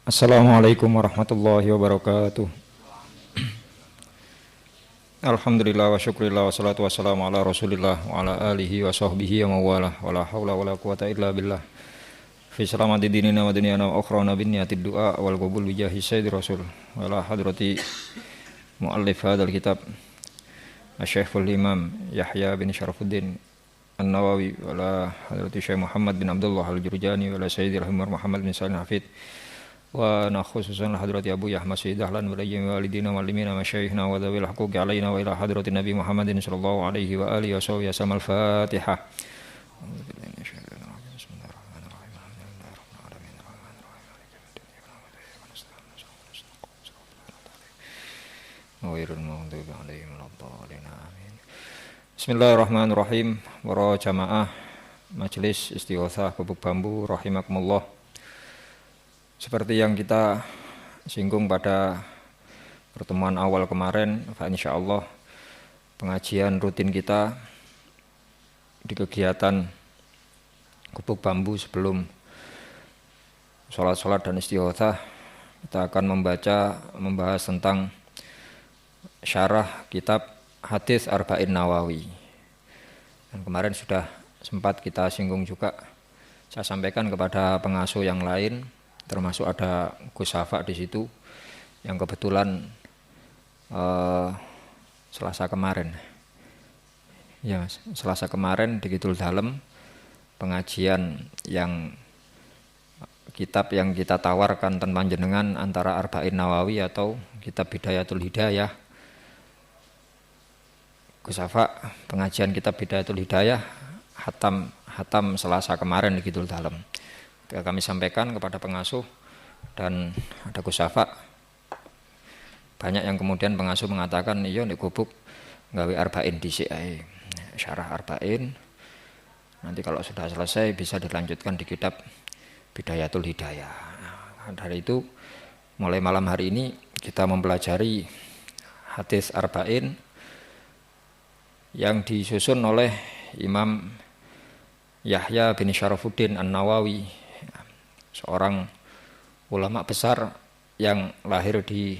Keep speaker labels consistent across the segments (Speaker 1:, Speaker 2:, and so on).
Speaker 1: Assalamualaikum warahmatullahi wabarakatuh. Alhamdulillah wa syukurillah wa salatu wassalamu ala rasulillah wa ala alihi wa sahbihi wa mawalah wa la hawla wa la quwata illa billah fi salamati dinina wa dunyana wa akhrana bin niyatid du'a wal qabul bijahi sayyidi rasul wa la hadrati muallif hadal kitab Asy-Syekhul Imam Yahya bin Syarafuddin An-Nawawi wa la hadrati Syekh Muhammad bin Abdullah Al-Jurjani wa la sayyidi rahimah Muhammad bin Salim Hafid wa na khususan hadrati Abu Yahya Sayyid Dahlan wa lillahi walidina walimina masyayikhna wa dzawil huquqi alaina wa ila hadrati Nabi Muhammadin sallallahu alaihi wa alihi wasallam. Al-Fatihah. Bismillahirrahmanirrahim. Para jamaah Majelis Istighotsah Gubuk Bambu rahimakumullah. Seperti yang kita singgung pada pertemuan awal kemarin, insyaallah pengajian rutin kita di kegiatan Gubuk Bambu sebelum sholat-sholat dan istighotsah, kita akan membahas tentang syarah kitab Hadits Arba'in Nawawi. Dan kemarin sudah sempat kita singgung juga, saya sampaikan kepada pengasuh yang lain, termasuk ada Gus Safa di situ yang kebetulan Selasa kemarin di Kidul Dalem pengajian yang kitab yang kita tawarkan tentang jenengan antara Arba'in Nawawi atau kitab Bidayatul Hidayah. Gus Safa pengajian kitab Bidayatul Hidayah hatam Selasa kemarin di Kidul Dalem. Kami sampaikan kepada pengasuh dan ada Gus Safa. Banyak yang kemudian pengasuh mengatakan, iya nek gubuk gawe arba'in dhisik ae. Syarah arba'in. Nanti kalau sudah selesai bisa dilanjutkan di kitab Bidayatul Hidayah. Nah, dari itu mulai malam hari ini kita mempelajari hadis arba'in yang disusun oleh Imam Yahya bin Syarafuddin An-Nawawi, seorang ulama besar yang lahir di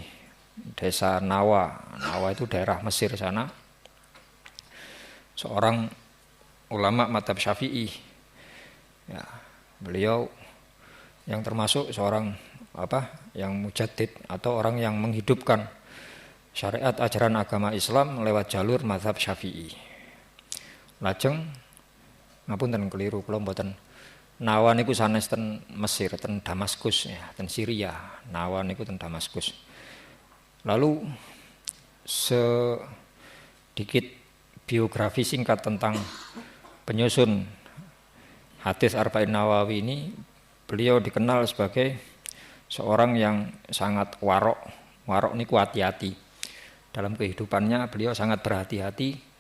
Speaker 1: desa Nawa. Nawa itu daerah Mesir sana. Seorang ulama mazhab Syafi'i. Ya, beliau yang termasuk seorang yang mujaddid atau orang yang menghidupkan syariat ajaran agama Islam lewat jalur mazhab Syafi'i. Lajeng ngapunten keliru kula mboten. Nawa niku sanes ten Mesir, ten Damaskus ya, ten Syria. Nawa niku ten Damaskus. Lalu sedikit biografi singkat tentang penyusun hadis Arba'in Nawawi ini. Beliau dikenal sebagai seorang yang sangat warok. Warok niku hati-hati. Dalam kehidupannya beliau sangat berhati-hati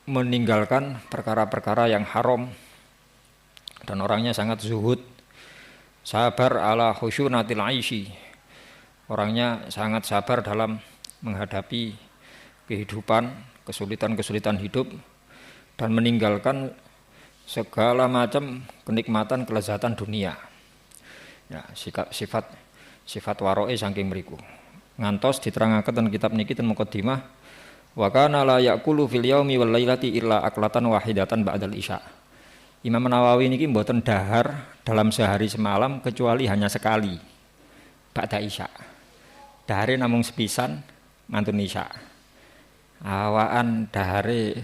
Speaker 1: meninggalkan perkara-perkara yang haram, dan orangnya sangat zuhud, sabar ala khusyunatil aishi. Orangnya sangat sabar dalam menghadapi kehidupan, kesulitan-kesulitan hidup, dan meninggalkan segala macam kenikmatan kelezatan dunia. Ya, sifat waroe saking mriku. Ngantos diterangaken ten kitab niki ten muqaddimah, wa kana la yaqulu fil yaumi wal lailati illa aklatan wahidatan ba'dal isya. Imam Nawawi niki mboten dahar dalam sehari semalam kecuali hanya sekali ba'da isya. Dahare namung sepisan mantun isya. Awaan dahare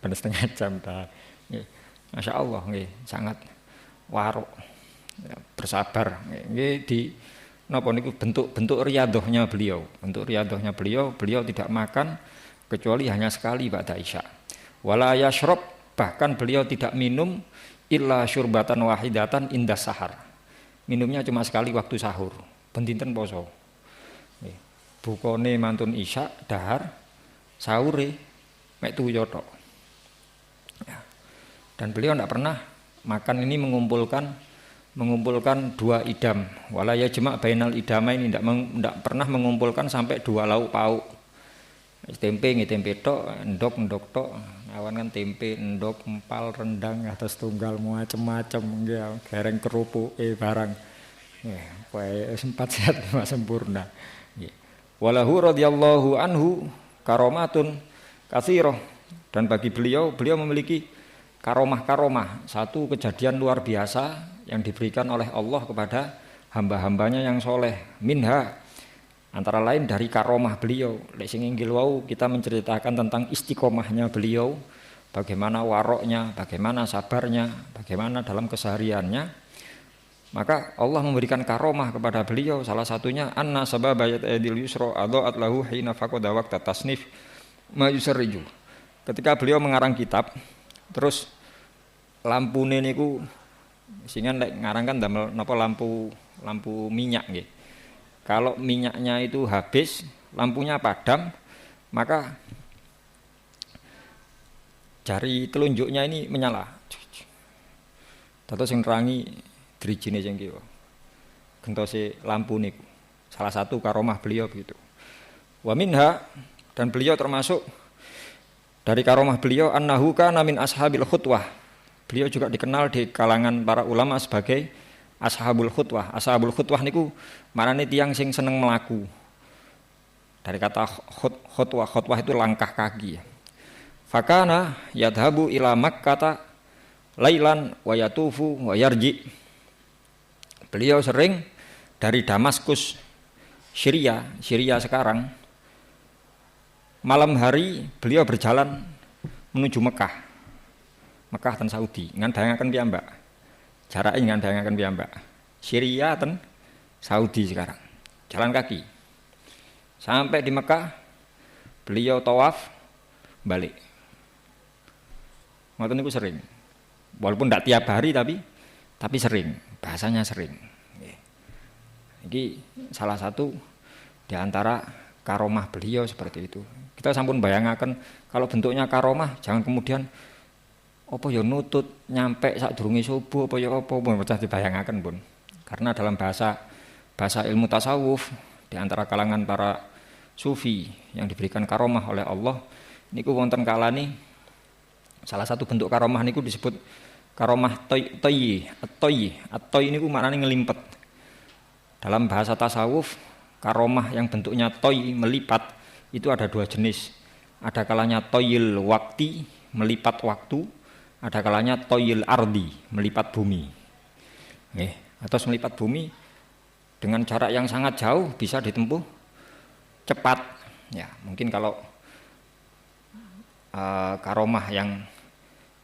Speaker 1: ben setengah jam dah. Masya Allah nggih, sangat warok, bersabar. Nggih di napa niku bentuk riyadhahnya beliau. Bentuk riyadhahnya beliau tidak makan kecuali hanya sekali ba'da isya. Wala yashrab, bahkan beliau tidak minum illa syurbatan wahidatan indas sahar. Minumnya cuma sekali waktu sahur, ben dinten poso. Nggih. Bukane mantun isya dahar, sahure mek tuyo tok. Ya. Dan beliau tidak pernah makan ini mengumpulkan dua idam, wala yajma' bainal idama ini tidak pernah mengumpulkan sampai dua lauk pauk. Tempe tok, endok tok, Awan kan tempe, endok, empal, rendang, atas tunggal macem-macem nggih, gareng kerupuke barang. Nggih, kowe sempat sehat lima sempurna. Nggih. Walahu radhiyallahu anhu karomatun katsirah, dan bagi beliau memiliki karomah-karomah, satu kejadian luar biasa yang diberikan oleh Allah kepada hamba-hambanya yang soleh. Minha, antara lain dari karomah beliau, lek sing inggil wau kita menceritakan tentang istiqomahnya beliau, bagaimana waroknya, bagaimana sabarnya, bagaimana dalam kesehariannya. Maka Allah memberikan karomah kepada beliau, salah satunya anna sababa yadil yusra adaat lahu hina faqada waqta tasnif ma yusarriju. Ketika beliau mengarang kitab, terus lampune niku singan lek ngarang kan damel napa lampu minyak nggih. Kalau minyaknya itu habis, lampunya padam, maka jari telunjuknya ini menyala. Terus sing nerangi drijine sing kiwa. Gentose lampu niku. Salah satu karomah beliau begitu. Wa minha, dan beliau termasuk dari karomah beliau annahu kana min ashabil khutwah. Beliau juga dikenal di kalangan para ulama sebagai ashabul khutwah. Ashabul khutwah niku maknane tiyang sing seneng melaku. Dari kata khutwah itu langkah kaki. Fakana yadhabu ila Makkah lailan wa yatufu wa yarji. Beliau sering dari Damaskus, Syria sekarang, malam hari beliau berjalan menuju Mekah dan Saudi. Ngandangaken piyambak. Jarake ngandangaken piyambak. Syria dan Saudi sekarang. Jalan kaki. Sampai di Mekah beliau tawaf balik. Ngoten niku sering. Walaupun tidak tiap hari tapi sering, bahasanya sering. Ini salah satu di antara karomah beliau seperti itu. Kita sampun bayangaken kalau bentuknya karomah, jangan kemudian apa ya nutut nyampe sadurunge subuh apa ya apa pun pecah dibayangaken pun. Karena dalam bahasa ilmu tasawuf di antara kalangan para sufi yang diberikan karomah oleh Allah niku wonten kalane salah satu bentuk karomah niku disebut karomah toyi. At-toyi niku maknane ngelimpet. Dalam bahasa tasawuf, karomah yang bentuknya toyi melipat itu ada dua jenis. Ada kalanya toyil wakti, melipat waktu, ada kalanya toyil ardi, melipat bumi. Atau melipat bumi dengan jarak yang sangat jauh bisa ditempuh cepat. Ya, mungkin kalau karomah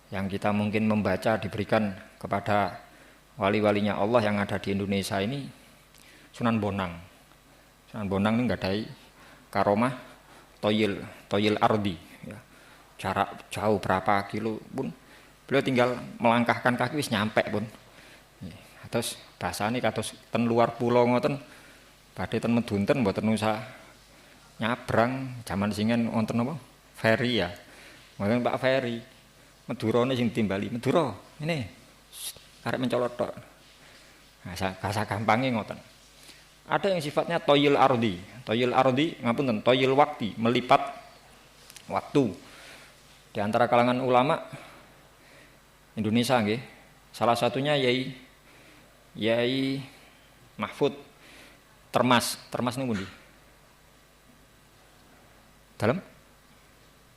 Speaker 1: yang kita mungkin membaca diberikan kepada wali-walinya Allah yang ada di Indonesia ini, Sunan Bonang. Sunan Bonang ini nggadahi karomah toyil ardi, ya. Jarak jauh berapa kilo pun beliau tinggal melangkahkan kaki wis nyampe pun. Terus bahasane kados ten luar pulau ngoten badhe ten medunten mboten usah nyabrang, zaman singen wonten apa? Ferry ya. Mboten Pak Ferry. Madurane sing timbali, Madura ngene. Arep mencolot tok. Bahasa gampangnya ngoten. Ada yang sifatnya toyil ardi. Toyil ardi ngapunten, toyil wakti, melipat waktu. Di antara kalangan ulama Indonesia nggih, salah satunya Yai Mahfud Termas niku pundi? Dalam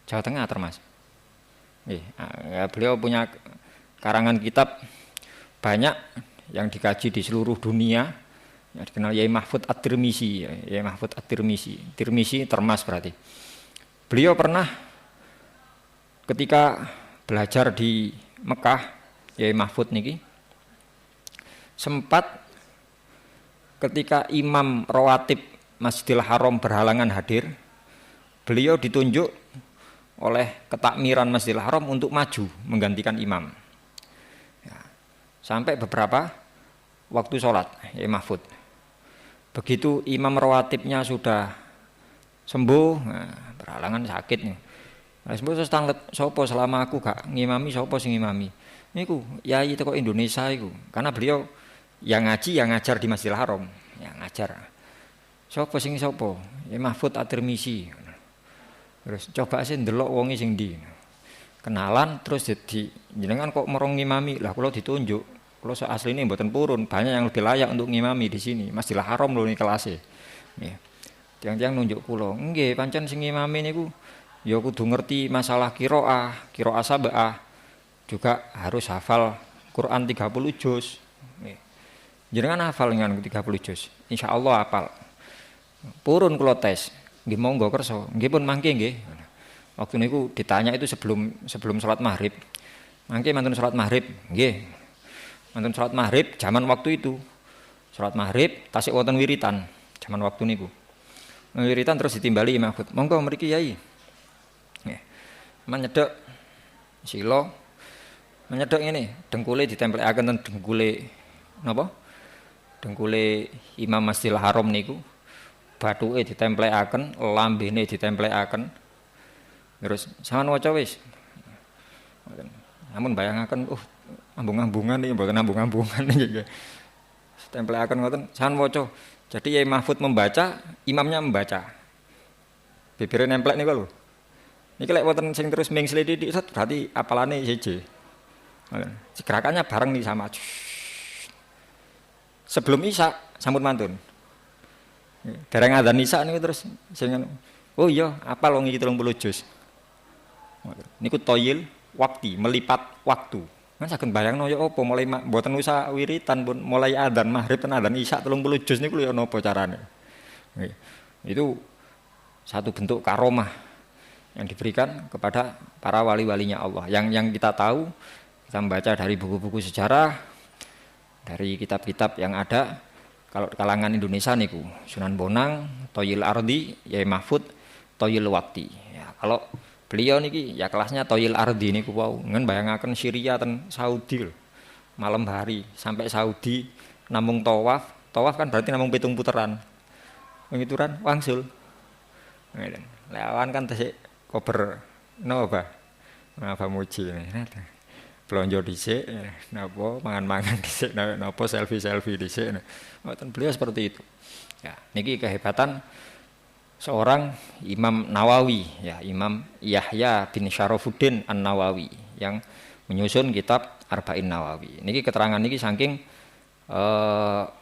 Speaker 1: Jawa Tengah Termas. Beliau punya karangan kitab banyak yang dikaji di seluruh dunia, yang dikenal Yai Mahfud At-Tirmizi. Yai Mahfud At-Tirmizi, Tirmizi Termas berarti. Beliau pernah ketika belajar di Mekah, Yai Mahfud niki sempat ketika imam rawatib Masjidil Haram berhalangan hadir, beliau ditunjuk oleh ketakmiran Masjidil Haram untuk maju menggantikan imam. Ya, sampai beberapa waktu sholat, ya Mahfud. Begitu imam rawatibnya sudah sembuh, berhalangan sakit nih. Sembuh terus tanglet, sopo selama aku gak ngimami, sopo sing ngimami. Niku yai teko Indonesia iku, karena beliau yang ngaji yang ngajar di Masjidil Haram, yang ngajar. Sopo sing sopo? Ya Mahfud At-Tirmizi. Terus coba sih ndelok wonge sing ndi. kenalan terus jadi jenengan kok merong ngimami lah kula ditunjuk kula asline mboten purun banyak yang lebih layak untuk ngimami di sini Masjidil Haram lho ini kelasnya nggih tiang-tiang nunjuk kula nggih pancen sing ngimami niku ya kudu ngerti masalah qiraah sab'ah juga harus hafal Quran 30 juz nggih jenengan hafal dengan 30 juz insyaallah hafal purun kula tes nggih monggo kersa nggih pun mangke nggih. Waktu niku ditanya itu sebelum salat maghrib. Mangke mantun salat maghrib, nggih. Mantun salat maghrib zaman waktu itu. Salat maghrib tasik wonten wiritan zaman waktu niku. Wiritan terus ditimbali Imam Mahfud. Monggo mriki Yai. Nggih. Menyedhek sila menyedhek ngene, dengkule ditemplekaken ten dengkule napa? Dengkule Imam Masjidil Haram niku. Bathuke ditemplekaken, lambene ditemplekaken. Terus sampean waca wis. Namun bayangaken ambung-ambungan iki mboten ambung-ambungan iki. Templekaken ngoten sampean waca. Jadi Yai Mahfud membaca, imamnya membaca. Bibire nemplek niku lho. Niki lek wonten sing terus mengsle titik berarti apalane siji. Gerakannya bareng nih sama. Sebelum Isya sampun mantun. Dereng adzan Isya niku terus sing oh iya apal wong iki 30 juz. Niku toyil waktu melipat waktu kan saged bayangno ya apa mulai mboten usah wiritan pun mulai adzan maghrib ten adzan isya 30 juz niku ya napa carane itu satu bentuk karomah yang diberikan kepada para wali-walinya Allah yang kita tahu kita membaca dari buku-buku sejarah dari kitab-kitab yang ada kalau kalangan Indonesia niku Sunan Bonang Toyil Ardi Yai Mahfud Toyil Wakti ya kalau beliau niki ya kelasnya Toyil Ardi niku wau ngen bayangaken Syria ten Saudi lho. Malam hari sampai Saudi namung tawaf kan berarti namung 7 puteran. Pengituran wangsul. Ngeten. Lawan kan tesik kober napa? Napa muji. Blonjo dhisik napa mangan-mangan dhisik napa selfie dhisik. Ngoten beliau seperti itu. Ya, niki kehebatan seorang Imam Nawawi ya Imam Yahya bin Syarafuddin An-Nawawi yang menyusun kitab Arba'in Nawawi. Niki keterangan niki saking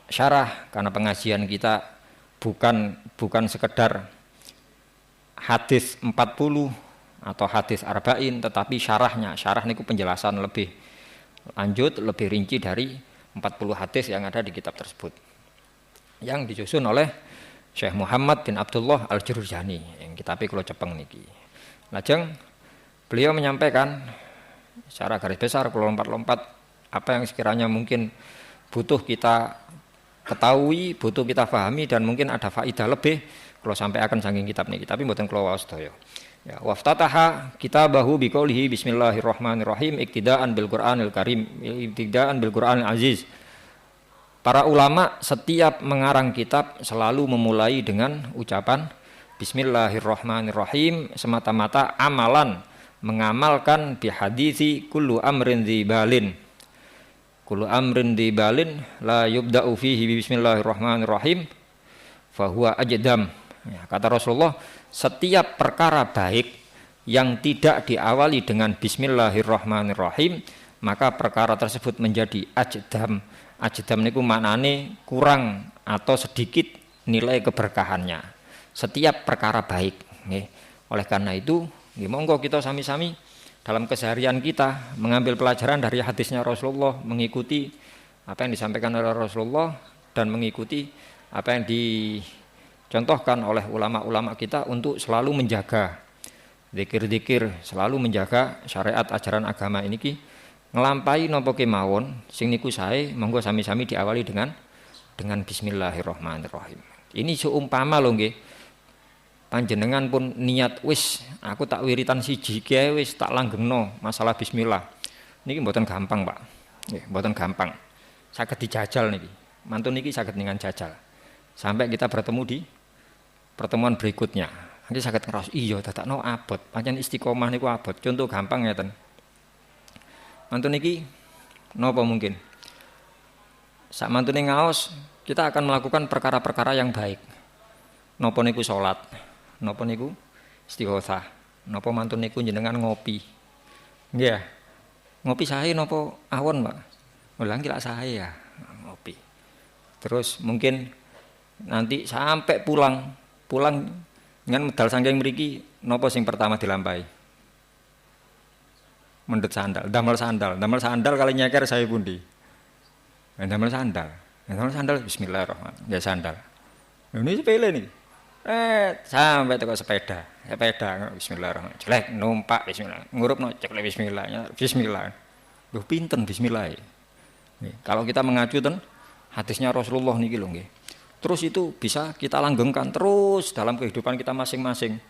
Speaker 1: syarah karena pengajian kita bukan sekedar hadis 40 atau hadis Arba'in tetapi syarah niku penjelasan lebih lanjut lebih rinci dari 40 hadis yang ada di kitab tersebut yang disusun oleh Syekh Muhammad bin Abdullah Al-Jurjani yang kitabnya kula cepeng niki. Lajeng beliau menyampaikan secara garis besar kula lompat-lompat apa yang sekiranya mungkin butuh kita ketahui, butuh kita pahami dan mungkin ada faedah lebih kula sampaikan saking kitab niki tapi mboten kula waos sedaya. Ya, waftataha kitabahu biqaulihi bismillahirrahmanirrahim iktidaan bil Qur'anil Karim, iktidaan bil Qur'anil Aziz. Para ulama setiap mengarang kitab selalu memulai dengan ucapan Bismillahirrahmanirrahim semata-mata amalan mengamalkan bihadisi kullu amrin dzibalin. Kullu amrin dzibalin la yubda'u fihi bismillahirrahmanirrahim fahuwa ajdam. Ya, kata Rasulullah, setiap perkara baik yang tidak diawali dengan bismillahirrahmanirrahim maka perkara tersebut menjadi ajdam. Ajdam niku maknane kurang atau sedikit nilai keberkahannya. Setiap perkara baik, nggih. Oleh karena itu, nggih monggo kita sami-sami dalam keseharian kita mengambil pelajaran dari hadisnya Rasulullah, mengikuti apa yang disampaikan oleh Rasulullah dan mengikuti apa yang dicontohkan oleh ulama-ulama kita untuk selalu menjaga zikir-zikir, selalu menjaga syariat ajaran agama ini ki ngelampai nopo kemawon sing niku sae monggo sami-sami diawali dengan bismillahirrahmanirrahim. Ini seumpama lho nggih. Panjenengan pun niat wis aku tak wiritan siji kiai wis tak langgengno masalah bismillah. Niki mboten gampang, Pak. Nggih, mboten gampang. Saged dijajal niki. Mantun niki saged dengan jajal. Sampai kita bertemu di pertemuan berikutnya. Nanti saged ngeros iya dadakno abot. Pancen istiqomah niku abot. Contoh gampang ngeten. Mantun niki napa mungkin? Sak mantune ngaos kita akan melakukan perkara-perkara yang baik. Napa niku salat, napa niku istighosah, napa mantun niku jenengan ngopi. Nggih. Ngopi sae napa awon, Pak? Ulang kira sae ya, ngopi. Terus mungkin nanti sampai pulang dengan medal saking mriki napa sing pertama dilampahi? Mendhet sandal, damel sandal kali nyeker saya pundi. Damel sandal bismillahirrahmanirrahim. Ya sandal. Ini sepele nih. Sampai teko sepeda bismillahirrahmanirrahim. Jelek numpak bismillah. Ngurupno ceklek bismillah. Duh pinten bismillah. Kalau kita mengacu ten hadisnya Rasulullah niki lho nggih. Terus itu bisa kita langgengkan terus dalam kehidupan kita masing-masing.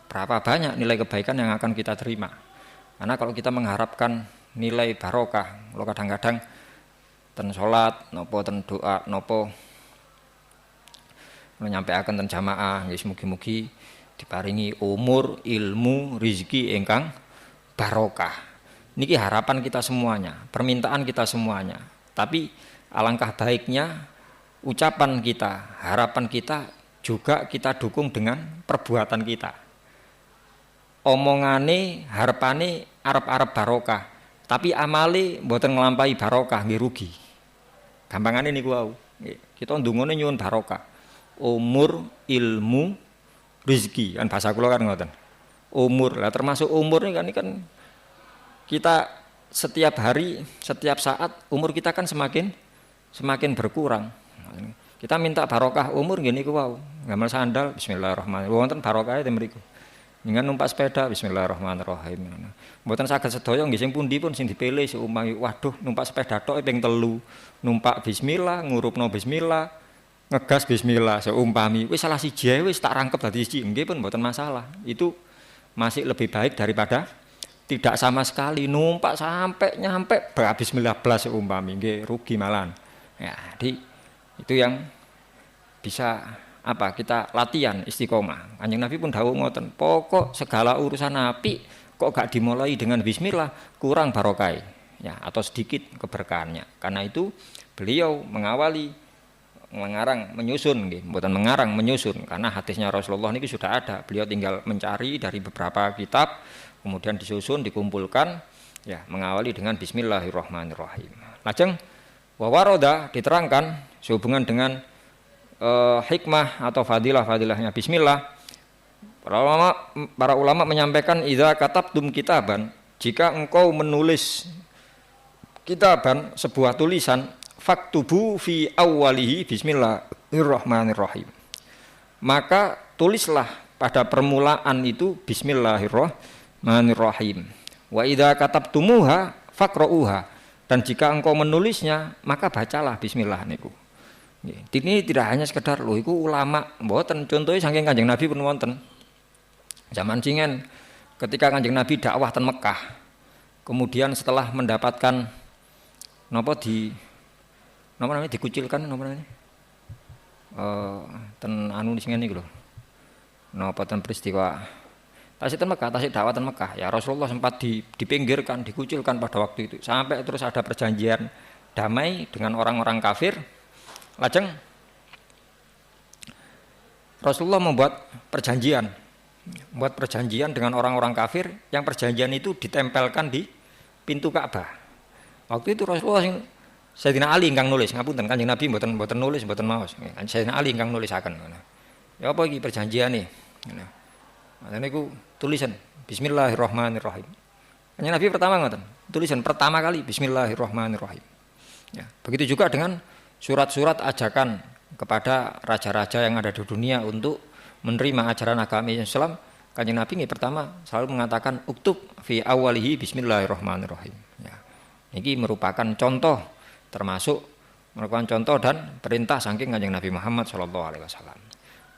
Speaker 1: Berapa banyak nilai kebaikan yang akan kita terima. Karena kalau kita mengharapkan nilai barokah, kalau kadang-kadang ten salat napa ten doa napa menyampaikan ten jamaah nggih mugi-mugi diparingi umur, ilmu, rezeki ingkang barokah. Niki harapan kita semuanya, permintaan kita semuanya. Tapi alangkah baiknya ucapan kita, harapan kita juga kita dukung dengan perbuatan kita. Omongane, harapane arep-arep barokah, tapi amale mboten nglampahi barokah nggih rugi. Gampangane niku wau. Kita ndungone nyuwun barokah. Umur, ilmu, rezeki. Kan bahasa kula kan ngoten. Umur, lah termasuk umur ini kan kita setiap hari, setiap saat umur kita kan semakin berkurang. Kita minta barokah umur ngene iku wau. Gamel sandal bismillahirrahmanirrahim. Wonten barokahe ten mriku. Dengan numpak sepeda bismillahirrahmanirrahim. Mboten saged sedaya nggih sing pundi pun sing dipilih seumpami waduh numpak sepeda tok ping 3, numpak bismillah, ngurupno bismillah, ngegas bismillah seumpami wis salah siji wis tak rangkep dadi siji nggih pun mboten masalah. Itu masih lebih baik daripada tidak sama sekali numpak sampai nyampe bismillah blas seumpami nggih rugi malan. Ya, jadi itu yang bisa kita latihan istiqomah. Kanjeng Nabi pun dawuh ngoten, pokok segala urusan api kok gak dimulai dengan bismillah kurang barokah ya atau sedikit keberkahannya. Karena itu beliau mengarang menyusun nggih, mboten mengarang menyusun karena hadisnya Rasulullah niki sudah ada. Beliau tinggal mencari dari beberapa kitab kemudian disusun, dikumpulkan ya mengawali dengan bismillahirrahmanirrahim. Lajeng wawaroda diterangkan sehubungan dengan hikmah atau fadilahnya bismillah. Para ulama menyampaikan idza katabtum kitaban, jika engkau menulis kitaban sebuah tulisan faktubu fi awwalihi bismillahirrahmanirrahim. Maka tulislah pada permulaan itu bismillahirrahmanirrahim. Wa idza katabtumuha faqra'uha, dan jika engkau menulisnya maka bacalah bismillah niku. Ini tidak hanya sekedar iku ulama mboten, contohnya saking Kanjeng Nabi pun wonten. Zaman cingen ketika Kanjeng Nabi dakwah ten Mekah. Kemudian setelah mendapatkan dikucilkan ten anu singen niku lho. Napa ten peristiwa tasik ten Mekah, tasik dakwah ten Mekah. Ya Rasulullah sempat dipinggirkan, dikucilkan pada waktu itu. Sampai terus ada perjanjian damai dengan orang-orang kafir. Lajeng Rasulullah membuat perjanjian dengan orang-orang kafir yang perjanjian itu ditempelkan di pintu Ka'bah. Waktu itu Rasulullah Sayyidina Ali ingkang nulis, ngapunten Kanjeng Nabi mboten nulis, mboten maos. Sayyidina Ali ingkang nulisaken. Ya apa iki perjanjiane? Nah niku tulisan bismillahirrahmanirrahim. Kanjeng Nabi pertama ngoten, tulisan pertama kali bismillahirrahmanirrahim. Ya, begitu juga dengan surat-surat ajakan kepada raja-raja yang ada di dunia untuk menerima ajaran agama Islam. Kanjeng Nabi pertama selalu mengatakan uktub fi awalihi bismillahirrahmanirrahim. Ya. Ini merupakan contoh, termasuk merupakan contoh dan perintah saking Kanjeng Nabi Muhammad SAW.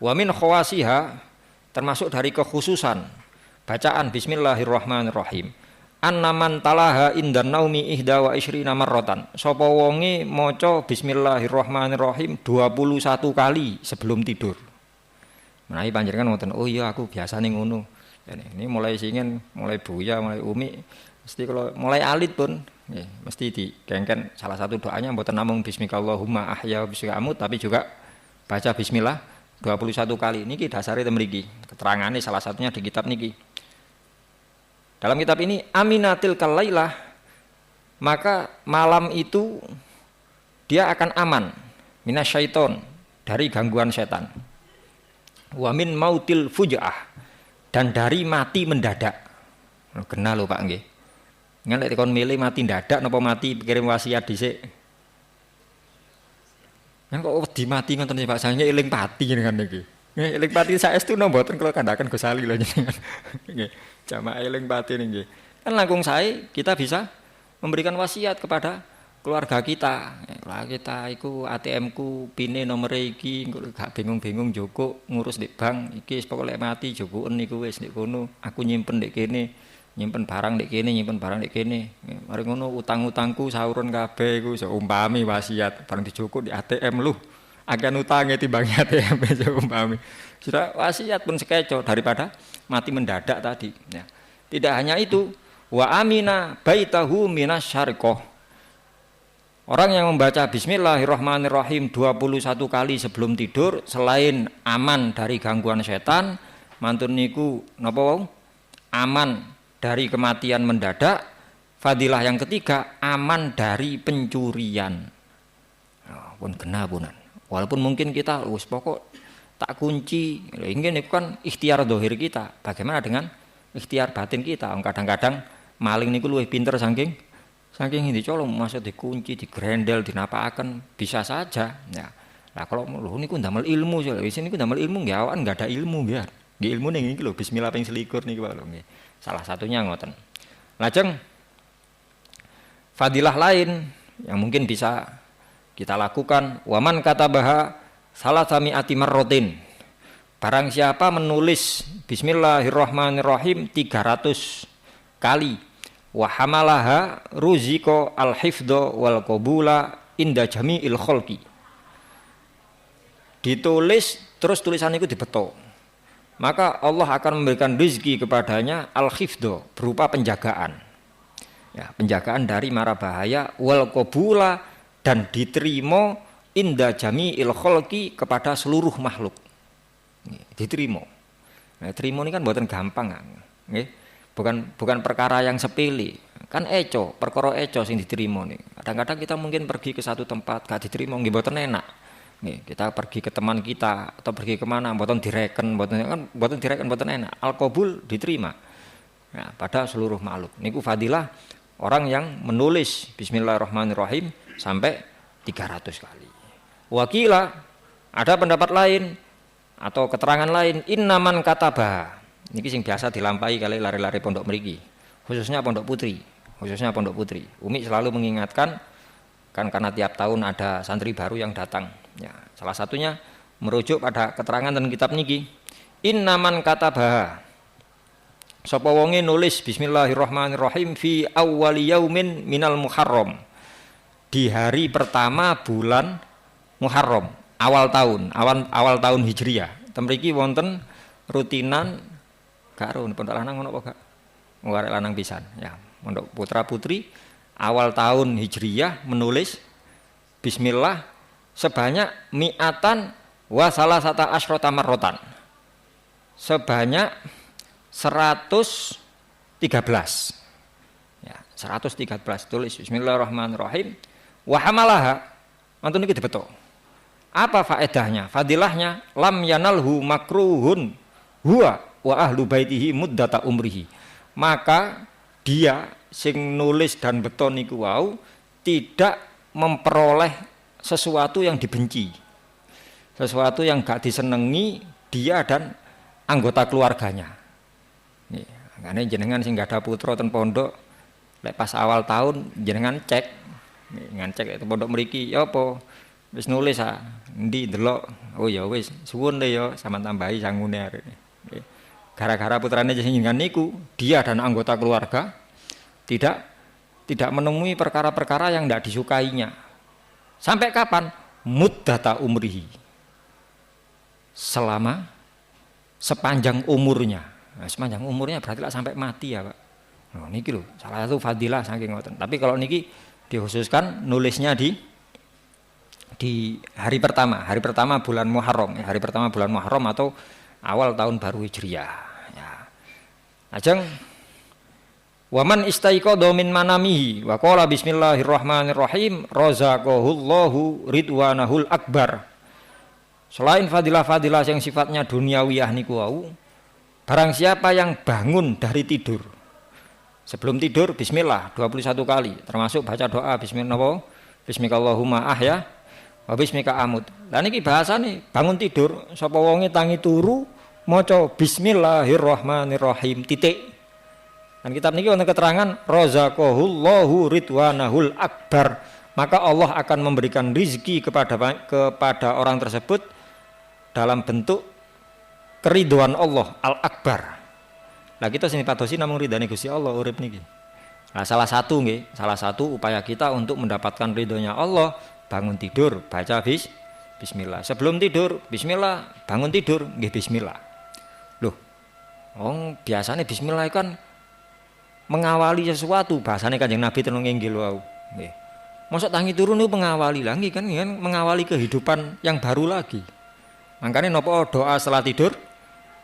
Speaker 1: Wa min khawasiha, termasuk dari kekhususan bacaan bismillahirrahmanirrahim. Annaman talaha indan naumi ihda wa ishrina marrotan. Sapa wonge maca bismillahirrahmanirrahim 21 kali sebelum tidur. Menawi panjenengan ngoten, oh iya aku biasane ngono. Ini mulai singen, mulai buya, mulai umi, mesti kalau mulai alit pun mesti digengken salah satu doanya mboten namung bismikallahumma ahya bismika amut, tapi juga baca bismillah 21 kali. Niki dasare ten mriki. Keterangane salah satunya di kitab niki. Dalam kitab ini aminatil kalailah, maka malam itu dia akan aman minasyaiton, dari gangguan setan. Wa min mautil fujaah, dan dari mati mendadak. Kena lho Pak nggih. Ngan nek kon milih mati mendadak napa mati kirim wasiat dhisik. Kan kok wedi mati ngoten Pak, sange eling pati dengan niki. Nggih, eling pati saestu napa mboten kula kandhaken Gus Ali lho jenengan. Nggih, jamaah eling pati niki. Kan langkung sae kita bisa memberikan wasiat kepada keluarga kita. Keluarga kita iku ATM-ku pine nomere iki, gak bingung-bingung joko ngurus di bank iki pokoke mati jokoken niku wis ndek kono. Aku nyimpen ndek kene, nyimpen barang ndek kene, nyimpen barang ndek kene. Mari ngono utang-utangku sauron kabeh iku seumpami wasiat bareng dijoko di ATM lho. Akan utange timbangi ATM seumpami. Sudah wasiat pun sekeco daripada mati mendadak tadi. Ya. Tidak hanya itu, wa amina baitahu minasyarqah. Orang yang membaca Bismillahirrahmanirrahim 21 kali sebelum tidur, selain aman dari gangguan setan, mantun niku napa wau? Aman dari kematian mendadak. Fadilah yang ketiga, aman dari pencurian. Oh, pun kena punan. Walaupun mungkin kita wis pokok tak kunci, ingin itu kan ikhtiar dohir kita. Bagaimana dengan ikhtiar batin kita? Kadang-kadang maling niku luwih pinter saking ini colong masuk dikunci, digrendel, dinapaaken bisa saja. Ya. Nah kalau lho niku ndamel ilmu, wis niku ndamel ilmu nggih awan enggak ada ilmu nggih. Nggih ilmu ning iki lho bismillah ping 21 niku lho nggih. Salah satunya ngoten. Lajeng fadilah lain yang mungkin bisa kita lakukan, waman katabaha salasami'ati marratin. Barang siapa menulis Bismillahirrahmanirrahim 300 kali, wa hamalaha ruziko al-hifdho wal qabula inda jami'il khalqi. Ditulis terus tulisan itu dibeto. Maka Allah akan memberikan rezeki kepadanya al-hifdho, berupa penjagaan. Ya, penjagaan dari mara bahaya, wal qabula, dan diterima inda jami'il khalqi, kepada seluruh makhluk. Diterima. Nah, terima ini kan buatan gampang kan. Nggih. Bukan perkara yang sepele. Kan eco, perkara eco sing diterima nih. Kadang-kadang kita mungkin pergi ke satu tempat gak diterima nggih mboten enak. Nggih, kita pergi ke teman kita atau pergi kemana mboten direken, mboten direken mboten enak. Al-qabul diterima. Nah, pada seluruh makhluk. Niku fadilah orang yang menulis Bismillahirrahmanirrahim sampai 300 kali. Wakila, ada pendapat lain atau keterangan lain, innaman katabah. Niki sing biasa dilampahi kali lari-lari pondok mriki, khususnya pondok putri. Umi selalu mengingatkan kan karena tiap tahun ada santri baru yang datang. Ya, salah satunya merujuk pada keterangan dan kitab niki. Innaman katabah. Sapa wonge nulis Bismillahirrahmanirrahim fi awwali yaumin minal Muharram. Di hari pertama bulan Muharram, awal tahun Hijriah. Temriki wonten rutinan karo pondok lanang ngono apa gak? Ngarep lanang pisan. Ya, pondok putra-putri awal tahun Hijriah menulis bismillah sebanyak mi'atan wa salasata asyrata marratan. Sebanyak 113. Ya, 113 tulis Bismillahirrahmanirrahim. Wa hamalaha, mantun iki dibeto. Apa faedahnya? Fadilahnya lam yanalhu makruhun huwa wa ahlu baitihi muddata umrihi. Maka dia sing nulis dan beton niku wau tidak memperoleh sesuatu yang dibenci. Sesuatu yang gak disenengi dia dan anggota keluarganya. Nih, makanya jenengan sing gak ada putra ten pondok lek pas awal tahun jenengan cek ngecek itu pondok mriki ya apa wis nulis endi delok oh ya wis suwun le ya sampean tambahi sangune arek. Gara-gara putrane jenengan niku dia dan anggota keluarga tidak menemui perkara-perkara yang tidak disukainya. Sampai kapan? Muddata umrihi. Selama sepanjang umurnya. Nah, sepanjang umurnya berarti lah sampai mati ya, Pak. Nah, niki lho, salah satu fadilah saking ngoten. Tapi kalau niki dikhususkan nulisnya di hari pertama bulan Muharram, hari pertama bulan Muharram atau awal tahun baru Hijriah. Ya. Ajeng Waman istaiqadha min manamihi wa qala bismillahirrahmanirrahim razaqahullahu ridwanahul akbar. Selain fadilah-fadilah yang sifatnya duniawiyah niku wau, barang siapa yang bangun dari tidur, sebelum tidur bismillah 21 kali, termasuk baca doa bismillah, bismikallahumma ahya wa bismika amut. Lah niki bahasane bangun tidur sapa wonge tangi turu maca bismillahirrahmanirrahim titik. Dan kitab niki wonten keterangan razaqahullahu ridwanahul akbar, maka Allah akan memberikan rizki kepada orang tersebut dalam bentuk keriduan Allah al-akbar. Lah kita sini padosi namung ridane Gusti Allah urip niki. Nah, salah satu upaya kita untuk mendapatkan ridhonya Allah, bangun tidur baca bismillah. Sebelum tidur bismillah, bangun tidur nggih bismillah. Loh, biasanya bismillah kan mengawali sesuatu, bahasane Kanjeng Nabi tenung inggil wau. Nggih. Mosok tangi turu niku mengawali lagi kan mengawali kehidupan yang baru lagi. Makanya napa doa setelah tidur?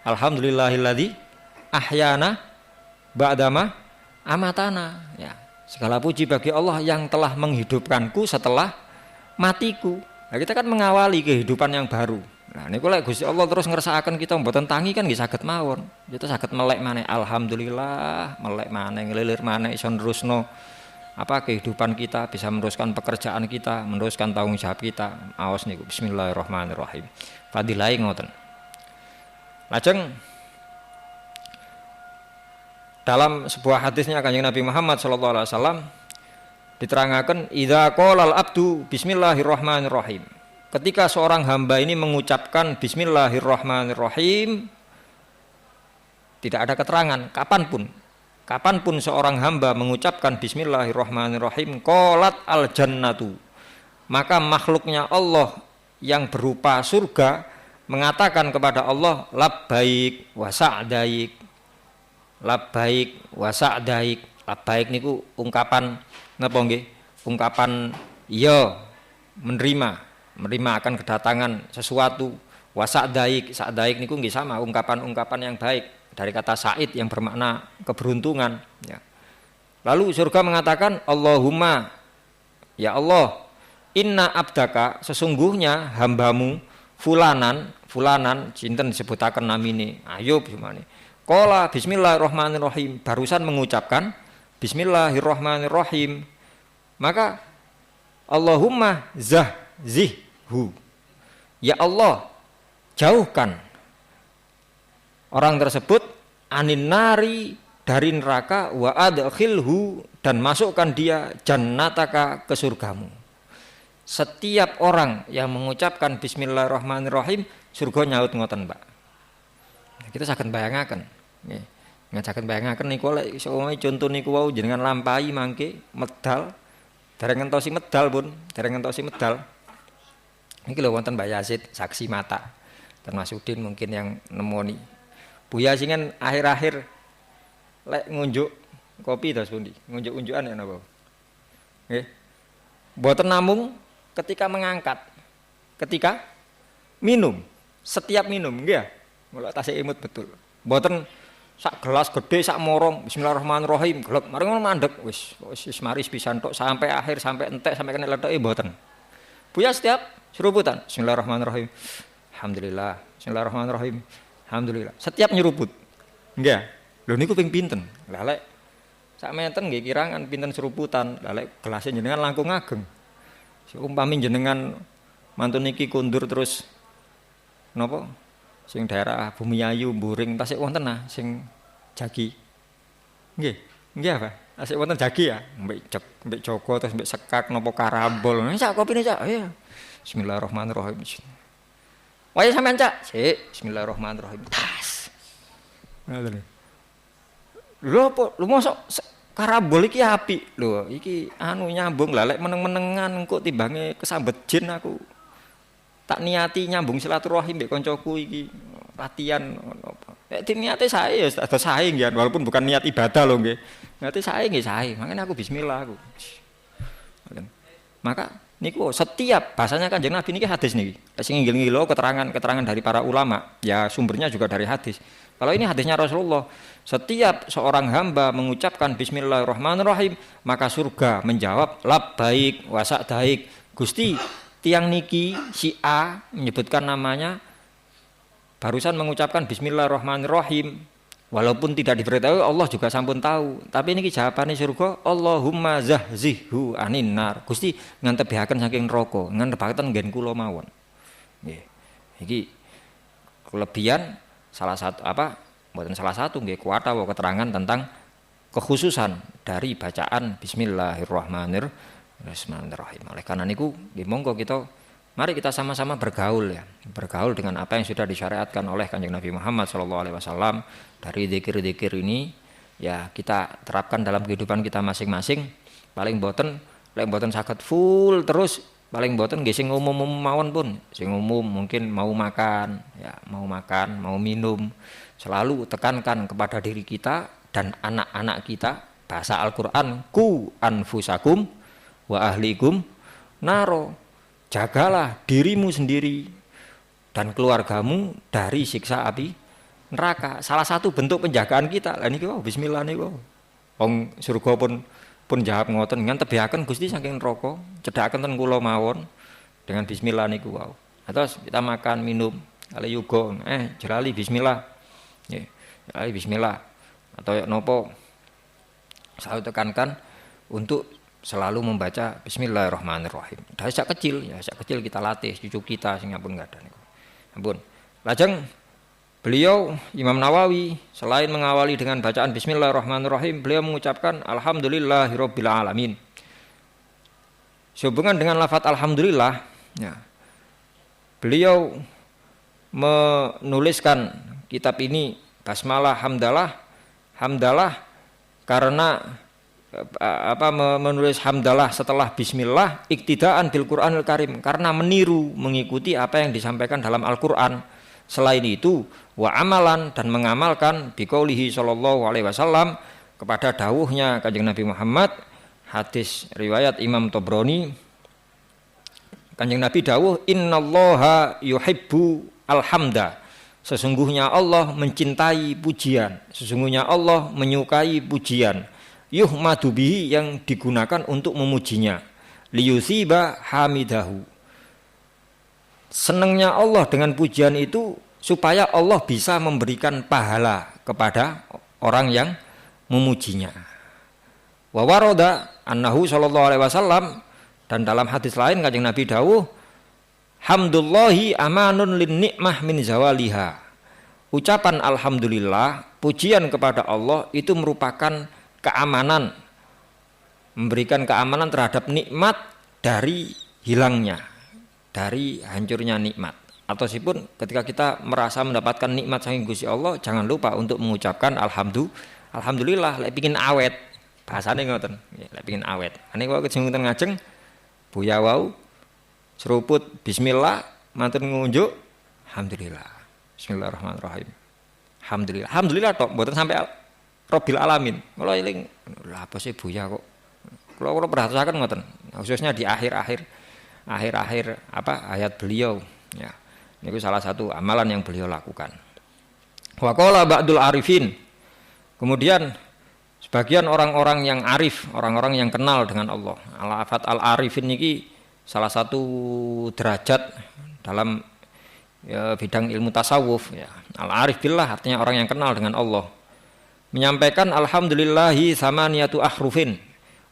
Speaker 1: Alhamdulillahilladzi ahyana ba'dama amatana. Ya, segala puji bagi Allah yang telah menghidupkanku setelah matiku. Nah, kita kan mengawali kehidupan yang baru. Nah, niku lek Gusti Allah terus ngersakaken kita mboten tangi kan nggih saged mawon. Kita saged melek maneh alhamdulillah, melek maneh ngelilir maneh iso nerusno kehidupan kita, bisa meneruskan pekerjaan kita, meneruskan tanggung jawab kita. Awas niku bismillahirrahmanirrahim. Fadilahe ngoten. Lajeng dalam sebuah hadisnya Kanjeng Nabi Muhammad sallallahu alaihi wasallam diterangkan idza qala al-abdu bismillahirrahmanirrahim. Ketika seorang hamba ini mengucapkan bismillahirrahmanirrahim, tidak ada keterangan kapanpun seorang hamba mengucapkan bismillahirrahmanirrahim qalat al-jannatu, maka makhluknya Allah yang berupa surga mengatakan kepada Allah labbaik wa sa'daik. Labbaik wa sa'daik. Labbaik niku ungkapan napa nggih? Ungkapan iya, menerima akan kedatangan sesuatu. Wa sa'daik niku nggih sama ungkapan-ungkapan yang baik dari kata sa'id yang bermakna keberuntungan ya. Lalu surga mengatakan Allahumma, ya Allah, inna abdaka, sesungguhnya hambamu fulanan cinten disebutaken namine Ayub gimana? Qala bismillahirrahmanirrahim, barusan mengucapkan bismillahirrahmanirrahim, maka Allahumma zihhu, ya Allah, jauhkan orang tersebut anin nari, dari neraka, wa adkhilhu, dan masukkan dia jannataka, ke surgamu. Setiap orang yang mengucapkan bismillahirrahmanirrahim surga nyaut ngoten, Pak. Kita saged bayangaken nggih. Ngajaken bayangaken niku lek iso conto niku wau jenengan lampahi mangke medal dereng ngentosi medal pun, dereng ngentosi medal. Niki lho wonten Mbak Yazid saksi mata. Termasudin mungkin yang nemoni. Buya singen akhir-akhir lek ngunjuk kopi to pundi? Ngunjuk-unjukan ya napa? Nggih. Mboten namung ketika mengangkat, ketika minum, setiap minum nggih. Mulai tasih imut betul. Mboten sak gelas gede sak morong bismillahirrahmanirrahim glek mari ngono mandek wis mari pisan tok sampai akhir, sampai entek, sampai kena lethoke mboten. Buya setiap seruputan bismillahirrahmanirrahim. Alhamdulillah, bismillahirrahmanirrahim. Alhamdulillah. Setiap nyeruput. Nggih. Lho niku ping pinten? Lah lek sak meten nggih kirangan pinten seruputan. Lah lek gelasé jenengan langkung ageng. Umpami jenengan mantun niki kundur terus napa? Sing daerah Bumiayu, Buring tasik wonten nah sing jagi. Nggih. Nggih apa? Tasik wonten jagi ya. Mbek Joko terus mbek sekak napa karambol. Sak kopine Cak. Iya. Bismillahirrahmanirrahim. Waya sampean Cak. Sik, bismillahirrahmanirrahim. Tas. Ngoten. Lho apa? Lho mosok karambol iki apik. Lho, iki nyambung lah lek meneng-menengan engko timbange kesambet jin aku. Tak niati nyambung silaturahim mbek kancaku iki latihan apa. Nek niate sae ya ada sae nggih walaupun bukan niat ibadah lho nggih. Niate sae nggih sae. Makane aku bismillah aku. Maka niku setiap bahasanya Kanjeng Nabi niki hadis niki. Sing inggil-inggil keterangan dari para ulama, ya sumbernya juga dari hadis. Kalau ini hadisnya Rasulullah, setiap seorang hamba mengucapkan bismillahirrahmanirrahim, maka surga menjawab labbaik wa sa'daik. Gusti, tiang niki si A menyebutkan namanya barusan mengucapkan bismillahirrahmanirrahim. Walaupun tidak diberitahu, Allah juga sampun tahu. Tapi ini jawabannya surga, Allahumma zahzihhu anin nar. Gusti ngantebihaken saking neraka, ngantebaken nggen kula mawon. Nggih. Iki kelebihan salah satu mboten salah satu nggih kuwata keterangan tentang kekhususan dari bacaan bismillahirrahmanirrahim. Oleh karena niku nggih monggo mari kita sama-sama bergaul ya. Bergaul dengan apa yang sudah disyariatkan oleh Kanjeng Nabi Muhammad SAW. Dari zikir-zikir ini ya kita terapkan dalam kehidupan kita masing-masing. Paling boten saged full terus, paling boten nggih sing umum-umum mawon pun. Sing umum mungkin mau makan, mau minum. Selalu tekankan kepada diri kita dan anak-anak kita bahasa Al-Qur'an, ku anfusakum wa ahlikum naro. Jagalah dirimu sendiri dan keluargamu dari siksa api neraka. Salah satu bentuk penjagaan kita. Lah niki bismillah niku. Wong surga pun jawab ngoten ngantebiaken Gusti saking neraka, cedhaken ten kula mawon dengan bismillah niku wau. Terus kita makan, minum, kali yuga jelali bismillah. Nggih, jelali bismillah. Atau napa selalu tekankan untuk selalu membaca bismillahirrahmanirrahim. Dari sejak kecil kita latih cucu kita sing ampun enggak ada niku. Ampun. Lajeng beliau Imam Nawawi selain mengawali dengan bacaan bismillahirrahmanirrahim, beliau mengucapkan alhamdulillahirabbil alamin. Sehubungan dengan lafaz alhamdulillah, ya, beliau menuliskan kitab ini basmalah hamdalah karena menulis hamdalah setelah bismillah iktidaan bil Qur'anil Karim, karena mengikuti apa yang disampaikan dalam Al-Qur'an. Selain itu wa amalan, dan mengamalkan biqaulihi sallallahu alaihi wasallam, kepada dawuhnya Kanjeng Nabi Muhammad, hadis riwayat Imam Tobroni. Kanjeng Nabi dawuh, innallaha yuhibbu alhamda. Sesungguhnya Allah mencintai pujian, sesungguhnya Allah menyukai pujian. Yuhmadu bihi, yang digunakan untuk memujinya. Liyusiba hamidahu. Senangnya Allah dengan pujian itu supaya Allah bisa memberikan pahala kepada orang yang memujinya. Wa warada annahu sallallahu alaihi wasallam, dan dalam hadis lain Kanjeng Nabi dawuh, hamdulillahi amanun lin nikmah min zawaliha. Ucapan alhamdulillah, pujian kepada Allah itu merupakan keamanan, memberikan keamanan terhadap nikmat dari hilangnya, dari hancurnya nikmat. Atau sipun ketika kita merasa mendapatkan nikmat saking Gusti Allah, jangan lupa untuk mengucapkan alhamdulillah, lek pengin awet. Bahasane ngoten, lek pengin awet. Ane kok kejengten ngajeng buya wau seruput bismillah, mantun ngunjuk alhamdulillah. Bismillahirrahmanirrahim. Alhamdulillah tok, mboten sampai Rabbil alamin. Kalau eling lha apa sih buya kok. Kalau perhatikan ngoten, khususnya di akhir-akhir ayat beliau ya. Ini salah satu amalan yang beliau lakukan. Wa qala ba'dul arifin. Kemudian sebagian orang-orang yang arif, orang-orang yang kenal dengan Allah. Al-afat al-arifin ini salah satu derajat dalam bidang ilmu tasawuf ya. Al-arif billah artinya orang yang kenal dengan Allah. Menyampaikan alhamdulillahi samaniyatu ahrufin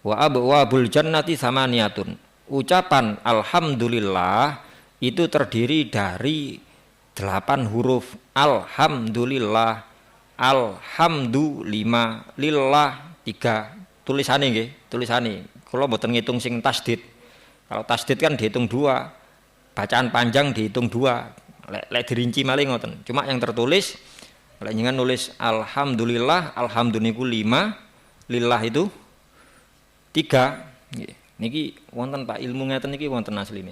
Speaker 1: wa abwabul jannati samaniyatun. Ucapan alhamdulillah itu terdiri dari 8 huruf. Alhamdulillah, alhamdulillah, lillah 3. Tulisane nggih, tulisane. Kula mboten ngitung sing tasdid. Kalau tasdid kan dihitung 2. Bacaan panjang dihitung 2. Lek dirinci malih ngoten. Cuma yang tertulis lek jenengan nulis alhamdulillah, alhamdulillah 5, lillah itu 3. Nggih. Niki wonten Pak ilmu ngeten niki wonten asline.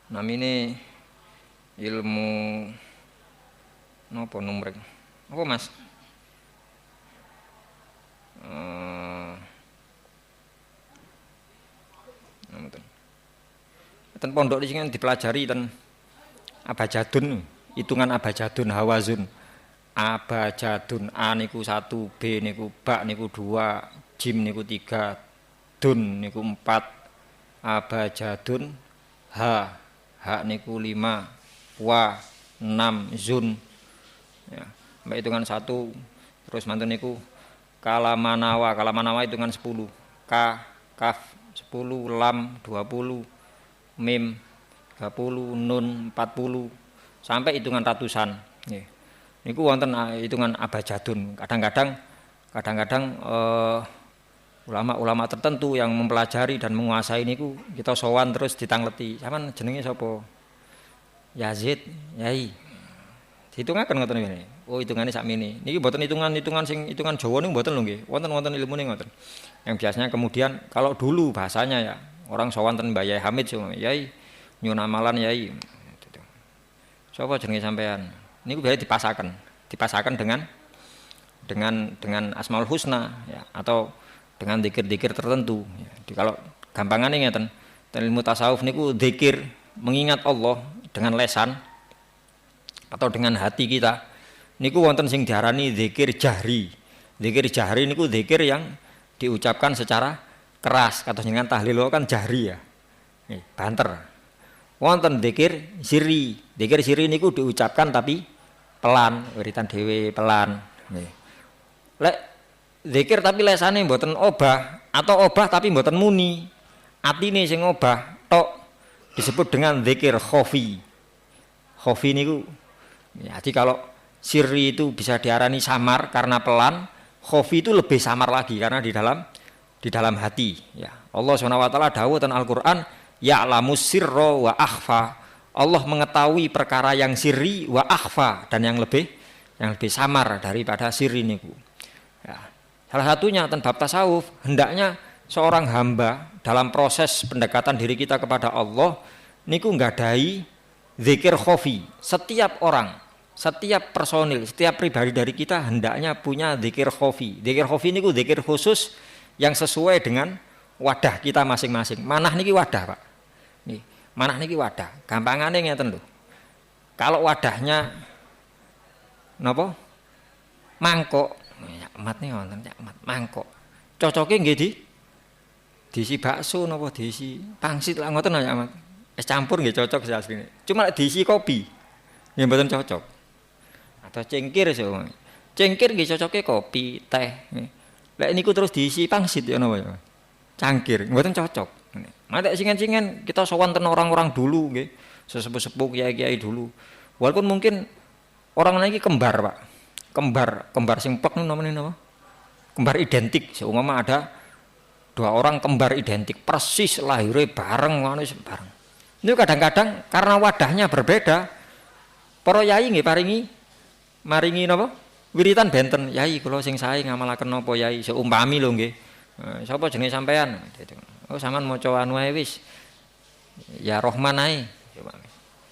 Speaker 1: Namine ilmu napa numrek? Apa Mas? Ten pondok iki kan dipelajari ten abajadun. hitungan abajadun hawazun. Abajadun A niku 1, B niku ba niku 2, jim niku 3, dun niku 4, abajadun H niku 5, wa 6, zun ya, mbak hitungan 1. Terus mantun niku kalamanawa hitungan 10, kaf 10, lam 20, mim 30, nun 40 sampai hitungan ratusan nggih. Niku wonten hitungan abajadun. Kadang-kadang ulama-ulama tertentu yang mempelajari dan menguasai niku kita sowan terus ditangleti. Sampeyan jenenge sapa? Yazid, Yai. Hitungaken ngoten ngene. Oh, hitungane sakmene. Niki mboten hitungan sing hitungan Jawa niku mboten lho nggih. Wonten ilmune ngoten. Yang biasanya kemudian kalau dulu bahasanya ya, orang sowan ten Mbah Yai Hamid sing Yai nyuwun amalan Yai. Sapa jenenge sampean? Niku biasa dipasakan dengan Asmaul Husna ya, atau dengan zikir-zikir tertentu ya. Kalau gampangane ngeten, ilmu tasawuf niku zikir mengingat Allah dengan lesan atau dengan hati kita. Niku wonten sing diarani zikir jahri. Zikir jahri niku zikir yang diucapkan secara keras, kados dengan tahlil kan jahri ya. Nih, banter. Wonten zikir sirri. Zikir sirri niku diucapkan tapi pelan, wiritan dhewe pelan. Nih. Lek zikir tapi lesane mboten obah atau obah tapi mboten muni. Atine sing obah tok disebut dengan zikir khofi. Khofi niku ya, jadi kalau sirri itu bisa diarani samar karena pelan, khofi itu lebih samar lagi karena di dalam hati ya. Allah SWT dawuh teng Al-Qur'an, ya'lamus sirra wa akhfa. Allah mengetahui perkara yang sirri wa akhfa dan yang lebih samar daripada sirri niku. Ya. Salah satunya tentang bab tasawuf, hendaknya seorang hamba dalam proses pendekatan diri kita kepada Allah niku nggadahi zikir khofi. Setiap orang, setiap personil, setiap pribadi dari kita hendaknya punya zikir khofi. Zikir khofi niku zikir khusus yang sesuai dengan wadah kita masing-masing. Manah niki wadah, Pak. Nih, manah niki wadah. Gampangane ngeten lho. Kalau wadahnya napa? Mangkok. Nyamat nih wonten nyamat mangkok. Cocoke nggih diisi bakso napa diisi pangsit lah ngoten nyamat. Es campur nggih cocok asline. Cuma diisi kopi nggih mboten cocok. Atau cengkir so. Cengkir nggih cocoke kopi, teh. Lek niku terus diisi pangsit ya napa ya. Cangkir mboten cocok. Mate singen-singen kita sowan ten orang-orang dulu nggih, sesepuh-sepuh kiai-kiai dulu. Walaupun mungkin orang lagi kembar, Pak. Kembar sing plek namanya napa? Kembar identik. Seumpama ada 2 orang kembar identik persis lahirnya bareng bareng. Ini kadang-kadang karena wadahnya berbeda, para yai nggih maringi napa? Wiritan benten, Yai kula sing sae ngamalaken napa Yai? Seumpami lho nggih. Sapa jenenge sampean? Oh sampean maca anu ae wis. Ya Rahman ae.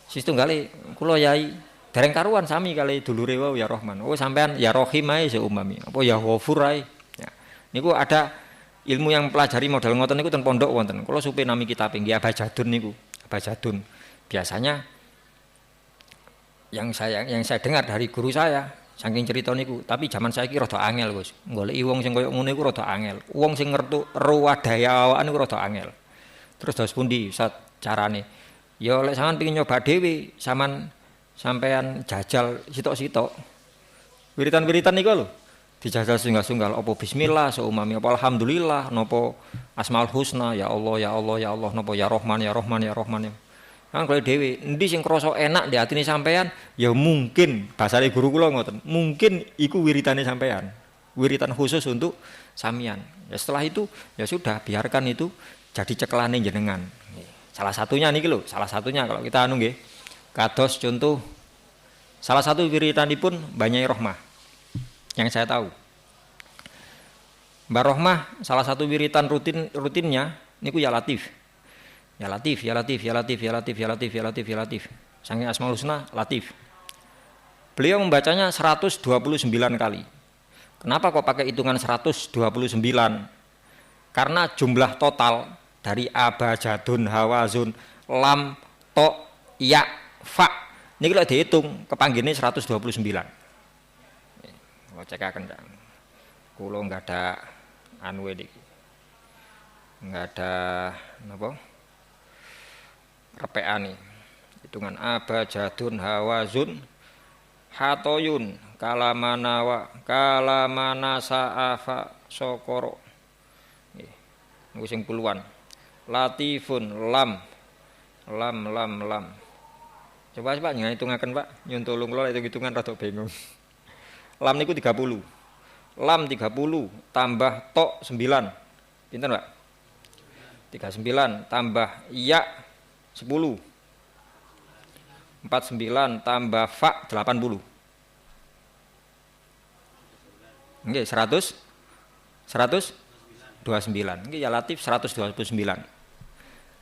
Speaker 1: Situnggale kula Yai dereng karuan sami kali dulure wau ya Rahman. Oh sampean ya Rahim ae seumpami. Apa ya Ghafur ae. Ya. Niku ada ilmu yang pelajari model ngoten niku ten pondok wonten. Kula supe nami kitab nggih Abajadun niku. Abajadun. Biasanya yang saya dengar dari guru saya saking cerita niku, tapi zaman saiki rada angel, Gus. Goleki wong sing koyo ngono iku rada angel. Wong sing ngertu ruwadaya awakan niku rada angel. Terus dos pundi Ustaz carane? Ya lek sampean pengin nyoba dhewe, sampean jajal sitok-sitok. Wiritan-wiritan niku lho. Dijajal sunggal-sunggal apa bismillah, seumami apa alhamdulillah, napa Asmaul Husna, ya Allah ya Allah ya Allah, napa ya Rahman ya Rahman ya Rahman. Kan kalau dhewe endi sing krasa enak di atine sampean, ya mungkin basane guru kula ngoten, mungkin iku wiritane sampean. Wiritan khusus untuk samian. Ya setelah itu ya sudah biarkan itu jadi cekelane jenengan. Salah satunya niki lho, salah satunya kalau kita anu nggih. Kados contoh salah satu wiritanipun Mbah Nyai Rohmah yang saya tahu. Mbah Rohmah salah satu wiritan rutinnya niku ya Latif. Ya Latif, ya Latif, ya Latif, ya Latif, ya Latif, ya Latif, ya Latif. Saking Asmaul Husna Latif. Beliau membacanya 129 kali. Kenapa kok pakai hitungan 129? Karena jumlah total dari abajadun, hawazun, lam, to, ya, fa Niki lek dihitung kepanggine 129. Kula cekaken ta. Kula enggak ada anu iki. Enggak ada napa? Repeane. Hitungan abajadun hawazun hatoyun kalamana sa'afa sokoro. Nggih. Niku sing puluhan. Latifun lam. Coba ngitungaken Pak, nyun tulung kula hitung-hitungan rada bingung. Lam niku 30. Lam 30 tambah tok 9. Pinten Pak? 39 tambah ya 10. 49 tambah fa 80. Nggih 129. Nggih ya latif 129.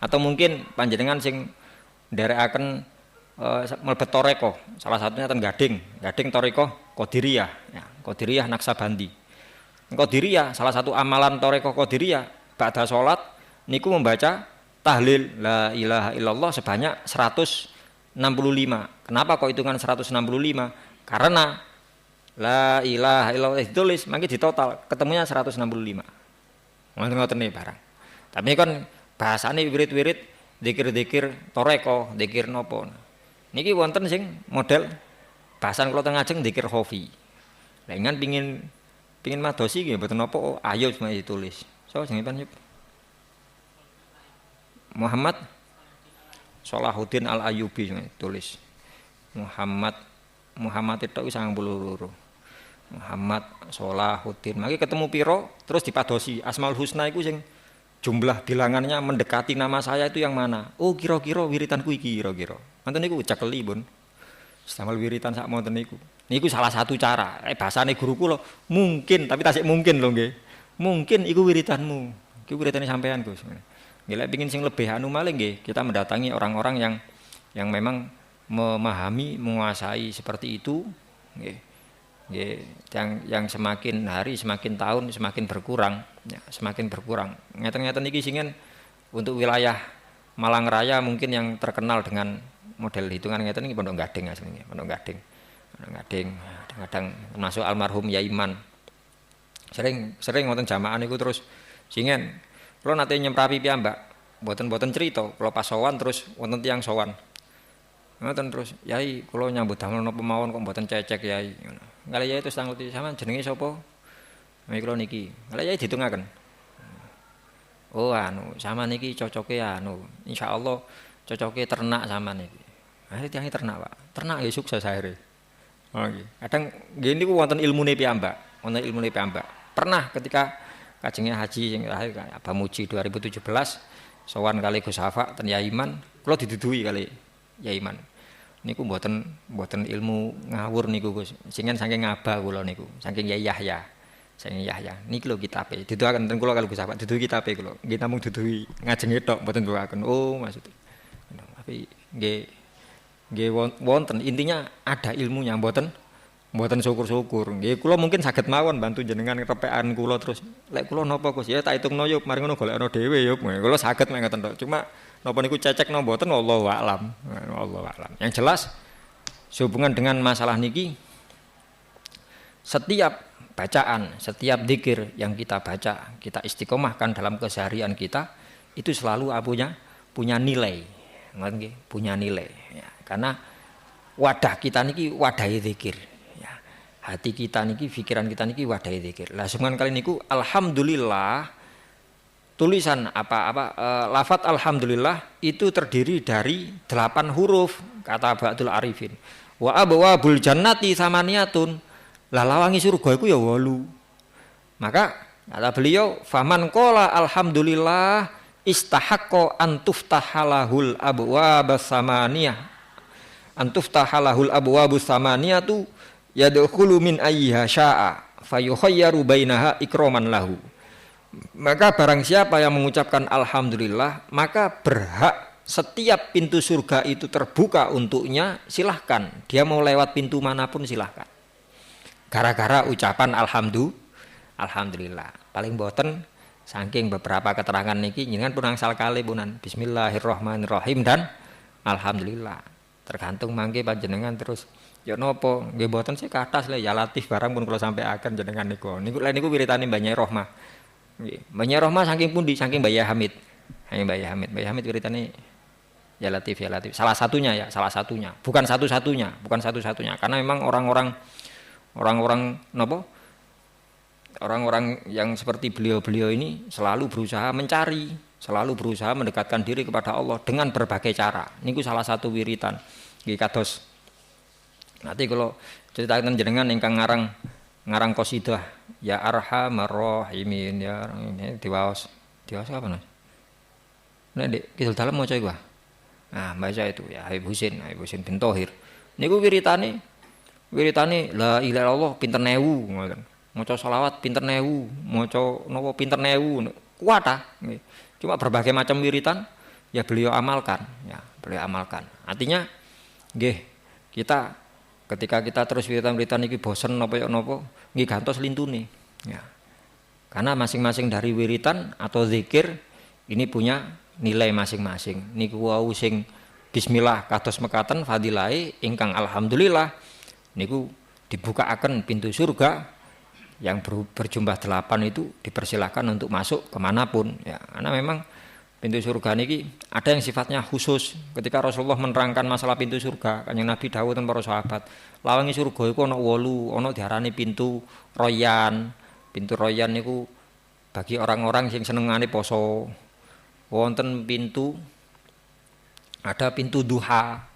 Speaker 1: Atau mungkin panjenengan sing nderekaken mlebet toreko, salah satunya ten Gading toreko Qadiriyah, ya, Qadiriyah Naksabandi. Qadiriyah salah satu amalan toreko Qadiriyah ba'da salat niku membaca tahlil la ilaha illallah sebanyak 165. Kenapa kok hitungan 165? Karena la ilaha illallah ditulis mangke ditotal ketemunya 165. Ngoten nih barang. Tapi kan bahasane wirid-wirid zikir-zikir toreko, zikir nopo. Niki wonten sing model bahasan kula teng ngajeng zikir khofi. Lah ingin pingin madosi nggih mboten napa ayo cuma ditulis. So jenengan Muhammad Salahuddin Al Ayyubi tulis. Muhammad itu 92. Muhammad Salahuddin. Mangke ketemu piro terus dipadosi Asmaul Husna iku sing jumlah bilangannya mendekati nama saya itu yang mana? Oh kira-kira wiritanku iki kira-kira. Manten niku cekeli pun. Samal wiritan sak monten niku. Niku salah satu cara. Bahasane guru kula mungkin tapi tasik mungkin lho nggih. Mungkin iku wiritanmu. Iku wiritane sampean Gus. Nggih lek pengin sing lebih anu malih nggih, kita mendatangi orang-orang yang memang memahami, menguasai seperti itu nggih. Nggih, yang semakin hari semakin tahun semakin berkurang, ya, semakin berkurang. Ngeten-ngeten iki singen untuk wilayah Malang Raya mungkin yang terkenal dengan model hitungan ngeten iki Pondok Gading asline, Pondok Gading. Kadang-kadang termasuk almarhum Yaiman. Sering wonten jamaah niku terus singen kula nate nyemprapi piyambak, mboten cerita, kula pas sowan terus wonten tiyang sowan. Ngoten terus, Yai kula nyambut damel napa mawon kok mboten cecek Yai. Ngale Yai terus tanglet sampean jenenge sapa? Niki kula niki. Ngale Yai ditungaken. Oh anu, sama niki cocoke anu, insyaallah cocoke ternak sama niki. Akhire tiyang ternak, Pak. Ternak ya sukses akhire. Oh nggih. Kadang nggih niku wonten ilmune piyambak, Pernah ketika kajenge haji sing Abah Muji 2017 sowan kali Gus Hafa ten Yaiman, kula diduduhi kali Yaiman. Niku mboten ilmu ngawur niku Gus. Singen saking ngabah kula niku, saking Yahya. Saking Yahya. Niki lho kitabe. Diduaken ten kula kali Gus Hafa, diduhi kitabe kula. Nggih namung diduhi ngajenge tok mboten duaken. Oh maksudnya. Tapi nggih wonten intinya ada ilmunya mboten syukur-syukur. Nggih kula mungkin saged mawon bantu jenengan repekan kula terus. Lek kula napa Gus ya tak hitungno yo mari ngono golekno dhewe yo. Kula saged mek ngoten tok. Cuma napa niku cecekno mboten wallahu a'lam. Wallahu a'lam. Yang jelas sehubungan dengan masalah niki setiap bacaan, setiap zikir yang kita baca, kita istiqomahkan dalam keseharian kita itu selalu punya nilai. Ngoten nggih, punya nilai ya. Karena wadah kita niki wadahe zikir. Hati kita niki, pikiran kita niki wadahe zikir. Lah semoga kali niku alhamdulillah tulisan lafaz alhamdulillah itu terdiri dari 8 huruf kata Ba'dul Arifin. Wa abwabul jannati samaniyatun. Lah lawangi surga iku ya 8. Maka kata beliau faman qala alhamdulillah istahaqqa an tuftahalahul abwabus samaniyah. An tuftahalahul abwabus samaniyatu yadkhulu min ayyiha syaa fayukhayyaru bainaha ikraman lahu. Maka barang siapa yang mengucapkan alhamdulillah maka berhak setiap pintu surga itu terbuka untuknya, silahkan dia mau lewat pintu manapun silahkan. Gara-gara ucapan alhamdulillah. Paling boten saking beberapa keterangan niki jenengan pun angsal kali punan bismillahirrahmanirrahim dan alhamdulillah. Tergantung mangke panjenengan terus ya napa nggih mboten sih kathah le ya latif barang pun kula sampaiaken jenengan niku. Niku wiritane Mbah Nyai Rohmah. Nggih. Mbah Nyai Rohmah saking pundi? Saking Mbah Yai Hamid. Mbah Yai Hamid. Mbah Yai Hamid wiritane ya latif ya latif. Salah satunya ya, salah satunya. Bukan satu-satunya, bukan satu-satunya. Karena memang orang-orang napa? Orang-orang yang seperti beliau-beliau ini selalu berusaha mencari, selalu berusaha mendekatkan diri kepada Allah dengan berbagai cara. Niku salah satu wiritan. Nggih kados. Nanti kalau ceritakan jenengan ingkang ngarang qasidah ya arhamar rahimin ya ini diwaos apa Mas? Nek Dik Kidul Dalem maca iku. Nah, baca itu ya Habib Husin bin Thohir. Niku wiritane la ilaha illallah pinten ewu ngoten. Maca selawat pinten ewu, maca napa pinten ewu. Kuat ah. Cuma berbagai macam wiritan ya beliau amalkan, ya, beliau amalkan. Artinya nggih, kita ketika kita terus wiritan-wiritan iki bosen napa nggih gantos lintune. Ya. Karena masing-masing dari wiritan atau zikir ini punya nilai masing-masing. Niku wau sing bismillah kados mekaten fadilahe ingkang alhamdulillah niku dibukaaken pintu surga yang berjumlah 8 itu dipersilahkan untuk masuk kemanapun ya. Karena memang pintu surga niki ada yang sifatnya khusus. Ketika Rasulullah menerangkan masalah pintu surga, Kanjeng Nabi dawuh ten para sahabat, lawangi surga iku ana 8, ana diarani pintu royan. Pintu royan niku bagi orang-orang yang senengane poso. Wonten pintu ada pintu duha.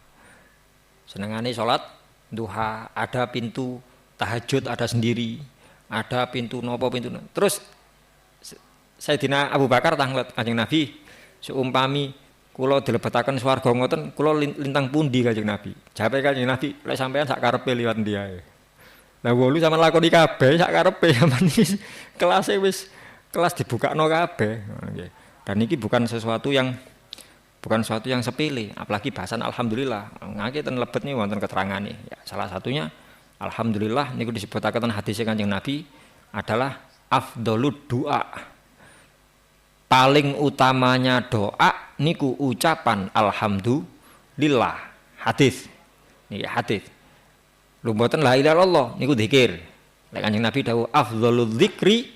Speaker 1: Senengane salat duha, ada pintu tahajud ada sendiri. Ada pintu nopo pintu. Terus Sayyidina Abu Bakar tanglet Kanjeng Nabi, seumpami kula dilebetaken swarga ngoten, kula lintang pundi Kanjeng Nabi? Jawabe Kanjeng Nabi, lek sampean sak karepe liwat ndiae. Lah wolu sampean lakoni kabeh sak karepe sampean iki kelase wis kelas dibukakno kabeh. Nggih. Dan ini bukan sesuatu yang sepele, apalagi bahasan alhamdulillah. Ngake ten lebet nih wonten keterangane. Ya, salah satunya alhamdulillah niku disebutaken hadis Kanjeng Nabi adalah afdhalud doa. Paling utamanya doa niku ucapan alhamdulillah. Hadis. Niki hadis. Lho mboten la ilaha illallah niku zikir. Lek Kanjeng Nabi dawuh afdhalul dzikri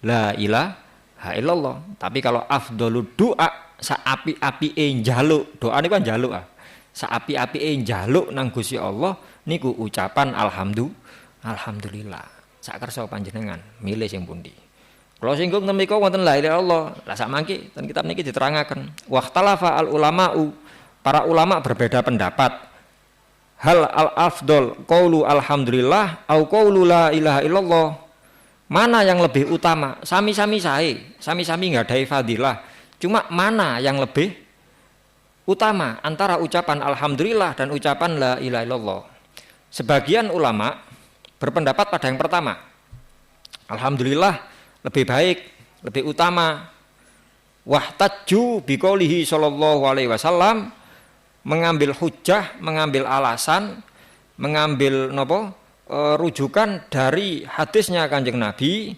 Speaker 1: la ilaha illallah. Tapi kalau afdhalud doa saapi-apike njaluk, doa niku kan njaluk ah. Saapi-apike njaluk nang Gusti Allah niku ucapan alhamdulillah. Sak kersa panjenengan milih sing pundi. Kula singgung temika wonten la ilaha illallah. Lah sak mangke ten kitab niki diterangaken waqtalafa al ulama'u, para ulama berbeda pendapat. Hal al afdol qaulu alhamdulillah au qaulu la ilaha illallah. Mana yang lebih utama? Sami-sami sae, sami-sami nggadahi fadilah. Cuma mana yang lebih utama antara ucapan alhamdulillah dan ucapan la ilaha illallah? Sebagian ulama berpendapat pada yang pertama. Alhamdulillah lebih baik, lebih utama. Wahtajju biqaulihi sallallahu alaihi wasallam, mengambil hujjah, mengambil alasan, mengambil rujukan dari hadisnya Kanjeng Nabi,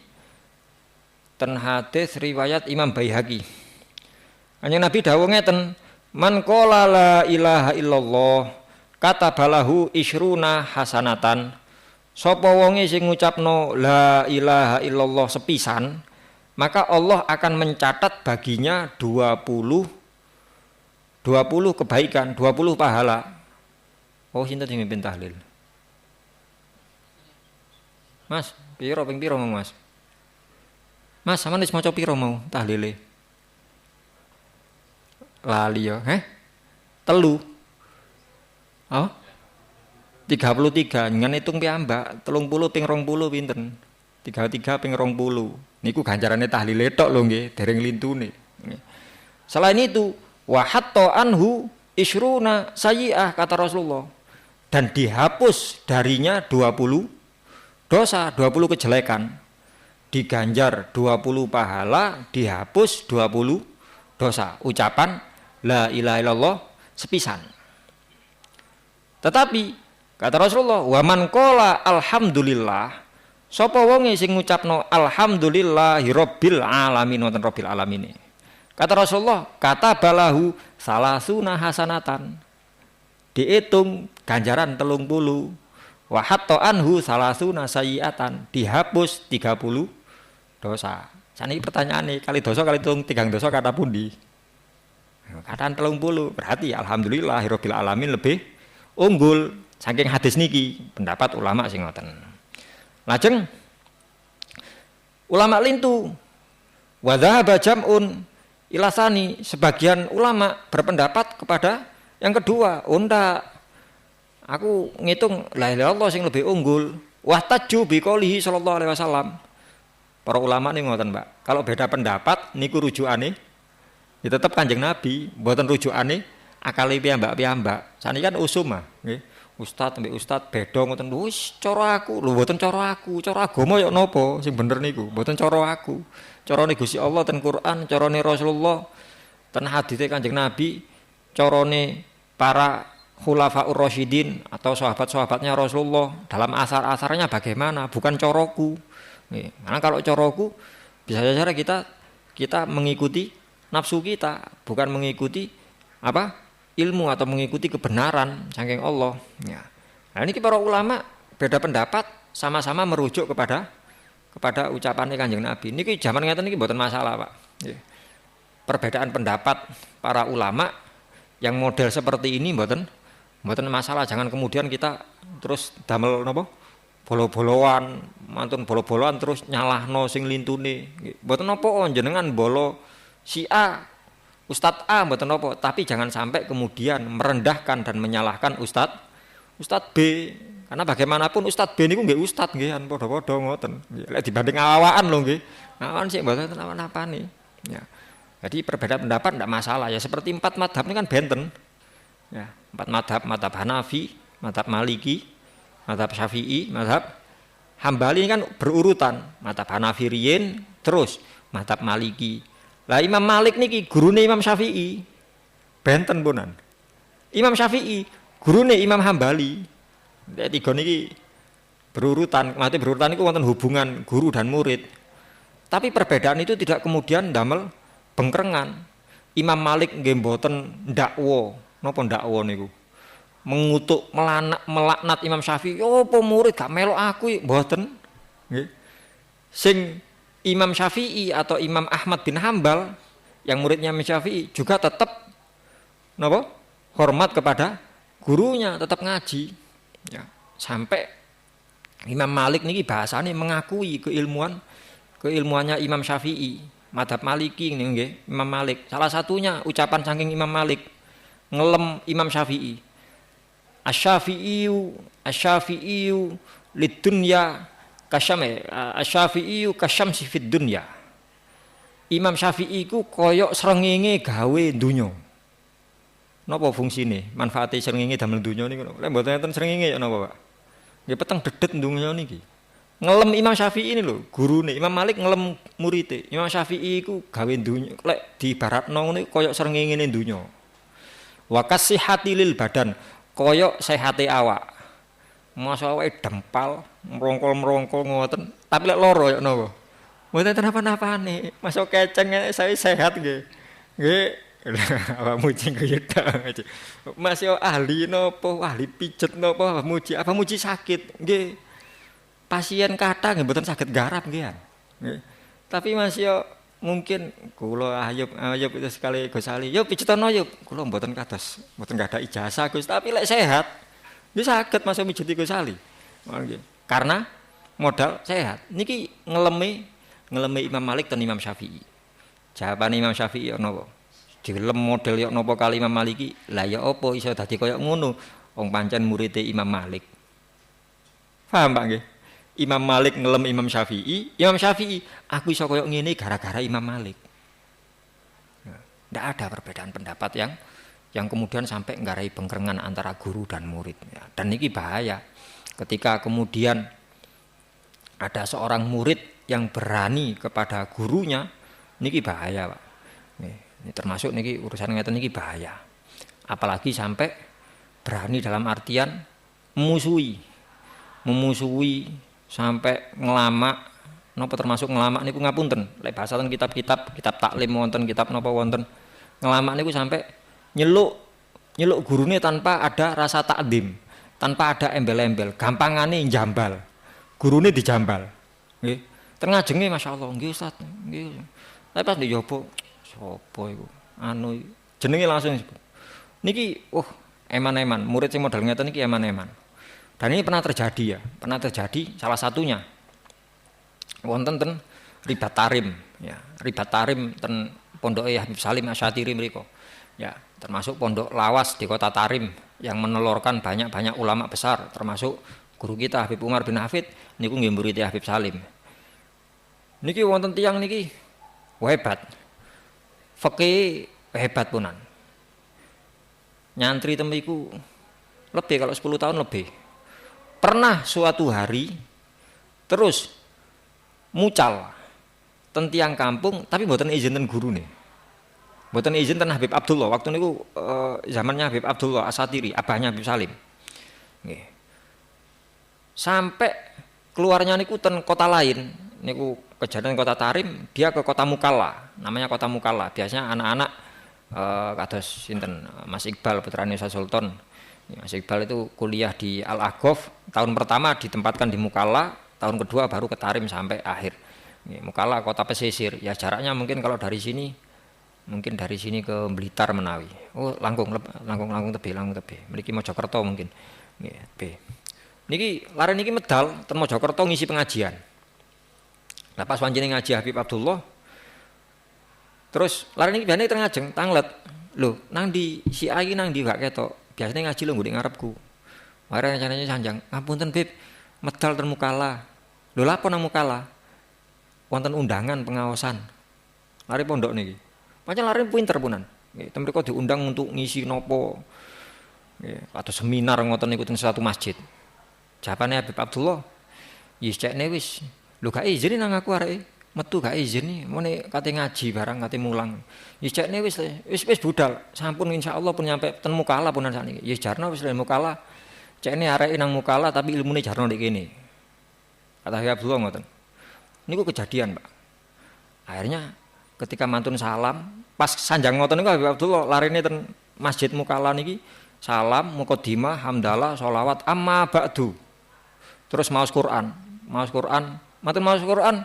Speaker 1: ten hadis riwayat Imam Baihaqi. Kanjeng Nabi dawuh ngeten, man qala la ilaha illallah katabalahu isyruna hasanatan. Sapa wonge sing ngucapno la ilaha illallah sepisan, maka Allah akan mencatat baginya 20 kebaikan, 20 pahala. Oh, sinten sing mimpin tahlil? Mas, piro ping piro mau Mas? Mas, sampean wis maca piro mau tahlile? Lali ya, 3. Oh? 33, ngan hitung piyambak, 30 ping 20 pinten? 33 ping 20. Niku ganjarane tahlile tok lho nggih, dereng lintune. Selain itu, wa hatta anhu isyruna sayyi'ah kata Rasulullah. Dan dihapus darinya 20 dosa, 20 kejelekan. Diganjar 20 pahala, dihapus 20 dosa. Ucapan la ilaha illallah sepisan. Tetapi kata Rasulullah, wa man qala alhamdulillah, sapa wonge sing ngucapno alhamdulillahi rabbil alamin, wonten rabbil alamin. Kata Rasulullah, kata balahu salasuna hasanatan. dihitung ganjaran 30. Wa hatta anhu salasuna sayyi'atan, dihapus 30 dosa. Saniki pertanyaane, kali dosa kali 3 dosa kata pundi? Kataan 30. Berarti alhamdulillahirabbil alamin lebih unggul saking hadis niki, pendapat ulama sing ngoten. Lajeng ulama lintu wa dzahaba jam'un ilasani, sebagian ulama berpendapat kepada yang kedua. Ndak, aku ngitung la ilaha illallah sing lebih unggul. Wahtaju bi qoulihi sallallahu alaihi wasallam. Para ulama nih ngoten, Mbak. Kalau beda pendapat niku rujukane ya tetep Kanjeng Nabi, mboten rujukane akale piyambak-piyambak. Saniki kan usum ah, nggih. Ustad mbek ustad beda ngoten. Wis cara aku, lho mboten cara aku. Cara agama ya napa sing bener niku? Mboten cara aku. Carane Gusti Allah ten Quran, carane Rasulullah ten hadits Kanjeng Nabi, carane para khulafaur rasyidin atau sahabat-sahabatnya Rasulullah dalam asar-asarnya bagaimana, bukan coroku. Karena kalau coroku bisa saja kita mengikuti nafsu kita, bukan mengikuti apa ilmu atau mengikuti kebenaran saking Allah. Ya. Nah ini para ulama beda pendapat, sama-sama merujuk kepada ucapannya Kanjeng Nabi. Niki zaman ngeten niki mboten masalah, Pak. Ya. Perbedaan pendapat para ulama yang model seperti ini mboten masalah. Jangan kemudian kita terus damel napa? Bolo-boloan, mantun bolo-boloan terus nyalahno sing lintune. Mboten napa jenengan bolo si A, Ustadz A mboten napa, tapi jangan sampai kemudian merendahkan dan menyalahkan Ustadz B. Karena bagaimanapun Ustadz B niku nggih ustadz nggih kan padha-padha ngoten. Lek dibanding awaan lho nggih. Awan sik mboten apa-apane. Ya. Jadi perbedaan pendapat tidak masalah ya, seperti 4 madhab ini kan benten. Ya, 4 madhab Hanafi, madhab Maliki, madhab Syafi'i, madhab Hambali ini kan berurutan. Madhab Hanafi riyen, terus madhab Maliki. Lah Imam Malik niki gurune Imam Syafi'i. Benten punan. Imam Syafi'i gurune Imam Hambali. Nek tiga niki berurutan, mati berurutan itu wonten hubungan guru dan murid. Tapi perbedaan itu tidak kemudian damel bengkrengan. Imam Malik nggih mboten ndakwa, napa ndakwa niku? Mengutuk, melaknat Imam Syafi'i. Oh, murid gak melok aku mboten. Nggih. Sing Imam Syafi'i atau Imam Ahmad bin Hambal yang muridnya Imam Syafi'i juga tetap napa? Hormat kepada gurunya, tetap ngaji. Ya, sampai Imam Malik niki bahasane mengakui keilmuannya Imam Syafi'i, madhab Maliki nggih, Imam Malik. Salah satunya ucapan saking Imam Malik ngelem Imam Syafi'i. Asy-Syafi'iyu lidunya kasyamsi fid dunya. Imam Syafi'i ku koyok srengenge gawe donya. Napa fungsine? Manfaate srengenge damel donya niku. Lek mboten enten srengenge ya napa, Pak? Nggih peteng dedet donya niki. Ngelem Imam Syafi'i ini lho, gurune Imam Malik ngelem murite. Imam Syafi'i iku gawe donya, lek diibaratno ngene koyok srengenge ne donya. Wa kasihati lil badan, koyok sehate awak. Masa awake dempal, merongkol-merongkol ngoten, tapi lek loro ya napa? Mboten napa-napane. Masa keceng saya sehat nggih. Nggih. Apa muji kuyeda Mas yo ahli nopo, ahli pijet nopo, apa muji sakit nggih. Pasien kata nggih mboten saged garap nggih. Tapi Mas yo mungkin kula ayub itu sekali Gus Ali. Yo pijetono yo kula mboten kados, mboten ada ijazah Gus, tapi lek sehat nggih saged Mas mijeti Gus Ali. Nggih. Karena modal sehat. Niki ngeleme Imam Malik dan Imam Syafi'i. Jawaban Imam Syafi'i yo napa? Dilem model yok nopo kali Imam Maliki. Lah ya apa iso dadi koyo ngono? Wong pancen muridé Imam Malik. Paham Pak nggih? Imam Malik ngelem Imam Syafi'i, aku iso koyo ngene gara-gara Imam Malik. Ndak ada perbedaan pendapat yang kemudian sampai nggarai bengkrengan antara guru dan murid. Dan ini bahaya. Ketika kemudian ada seorang murid yang berani kepada gurunya, niki bahaya, Pak. Ini termasuk niki urusan ngeten niki bahaya. Apalagi sampai berani dalam artian memusuhi sampai ngelamak. Napa termasuk ngelamak niku ngapunten. Lek bahasa kitab taklim wonten, kitab napa wonten. Ngelamak niku sampai nyeluk nyeluk gurune tanpa ada rasa takdim, tanpa ada embel-embel, gampangane njambal. Gurune dijambal. Nggih. Ten ngajenge masyaallah, nggih Ustaz, nggih. Tapi pas njopo sapa iku? Anu jenenge langsung disebut. Niki eman-eman, murid sing model ngeten niki eman-eman. Dan ini pernah terjadi ya, pernah terjadi salah satunya. Wonten ten Ribat Tarim, ya. Ribat Tarim ten Pondoke Habib Salim Asyatiri mriku. Ya, termasuk pondok lawas di kota Tarim yang menelurkan banyak-banyak ulama besar, termasuk guru kita Habib Umar bin Hafid niku nggih murid Habib Salim. Niki wonten tiyang niki hebat. Fikih hebat punan. Nyantri temiku lebih kalau 10 tahun lebih. Pernah suatu hari terus mucal ten tiyang kampung tapi mboten izin ten gurune. Mboten izin ten Habib Abdullah. Waktu niku zamannya Habib Abdullah Asatiri, abahnya Habib Salim. Nggih. Sampai keluarnya niku ten kota lain, niku kejadian kota Tarim, dia ke kota Mukalla, namanya kota Mukalla. Biasanya anak-anak kados sinten Mas Iqbal putrane Ustaz Sultan. Mas Iqbal itu kuliah di Al-Aghaf, tahun pertama ditempatkan di Mukalla, tahun kedua baru ke Tarim sampai akhir. Mukalla kota pesisir, ya jaraknya mungkin kalau dari sini mungkin dari sini ke Blitar menawi. Langkung tebih. Mriki Mojokerto mungkin. Nggih, niki lare niki medal ten Mojokerto ngisi pengajian. Lah pas pancene ngaji Habib Abdullah. Terus lare niki biasane teng ngajeng tanglet. Lho, nang di si Ai nang di gak ketok. Biasane ngaji lho nggo ngarepku. Mare rencananya sanjang. Ngapunten Bib, medal ten Mukalla. Lho lapo nang Mukalla? Wonten undangan pengawasan. Lare pondok niki. Pancen lare pinter punan. Nggih, temriko diundang untuk ngisi nopo. Nggih, atau seminar ngoten niku ten satu masjid. Jawabane Habib Abdullah, "Yes cekne wis. Lho gak izin nang aku areke. Metu gak izin, mene kate ngaji barang kate mulang. Yes cekne wis budal. Sampun insyaallah pun nyampe ten Mukalla punan sakniki. Yes jarno wis ten Mukalla. Cekne areke nang Mukalla tapi ilmune jarno ndek kene." Kata Habib Abdullah ngoten. Niku kejadian, Pak. Akhirnya ketika mantun salam, pas sanjang ngoten niku Habib Abdullah larine ten Masjid Mukalla niki salam, mukadimah, hamdalah, sholawat, amma ba'du. Terus maos Quran, mantun maos Quran.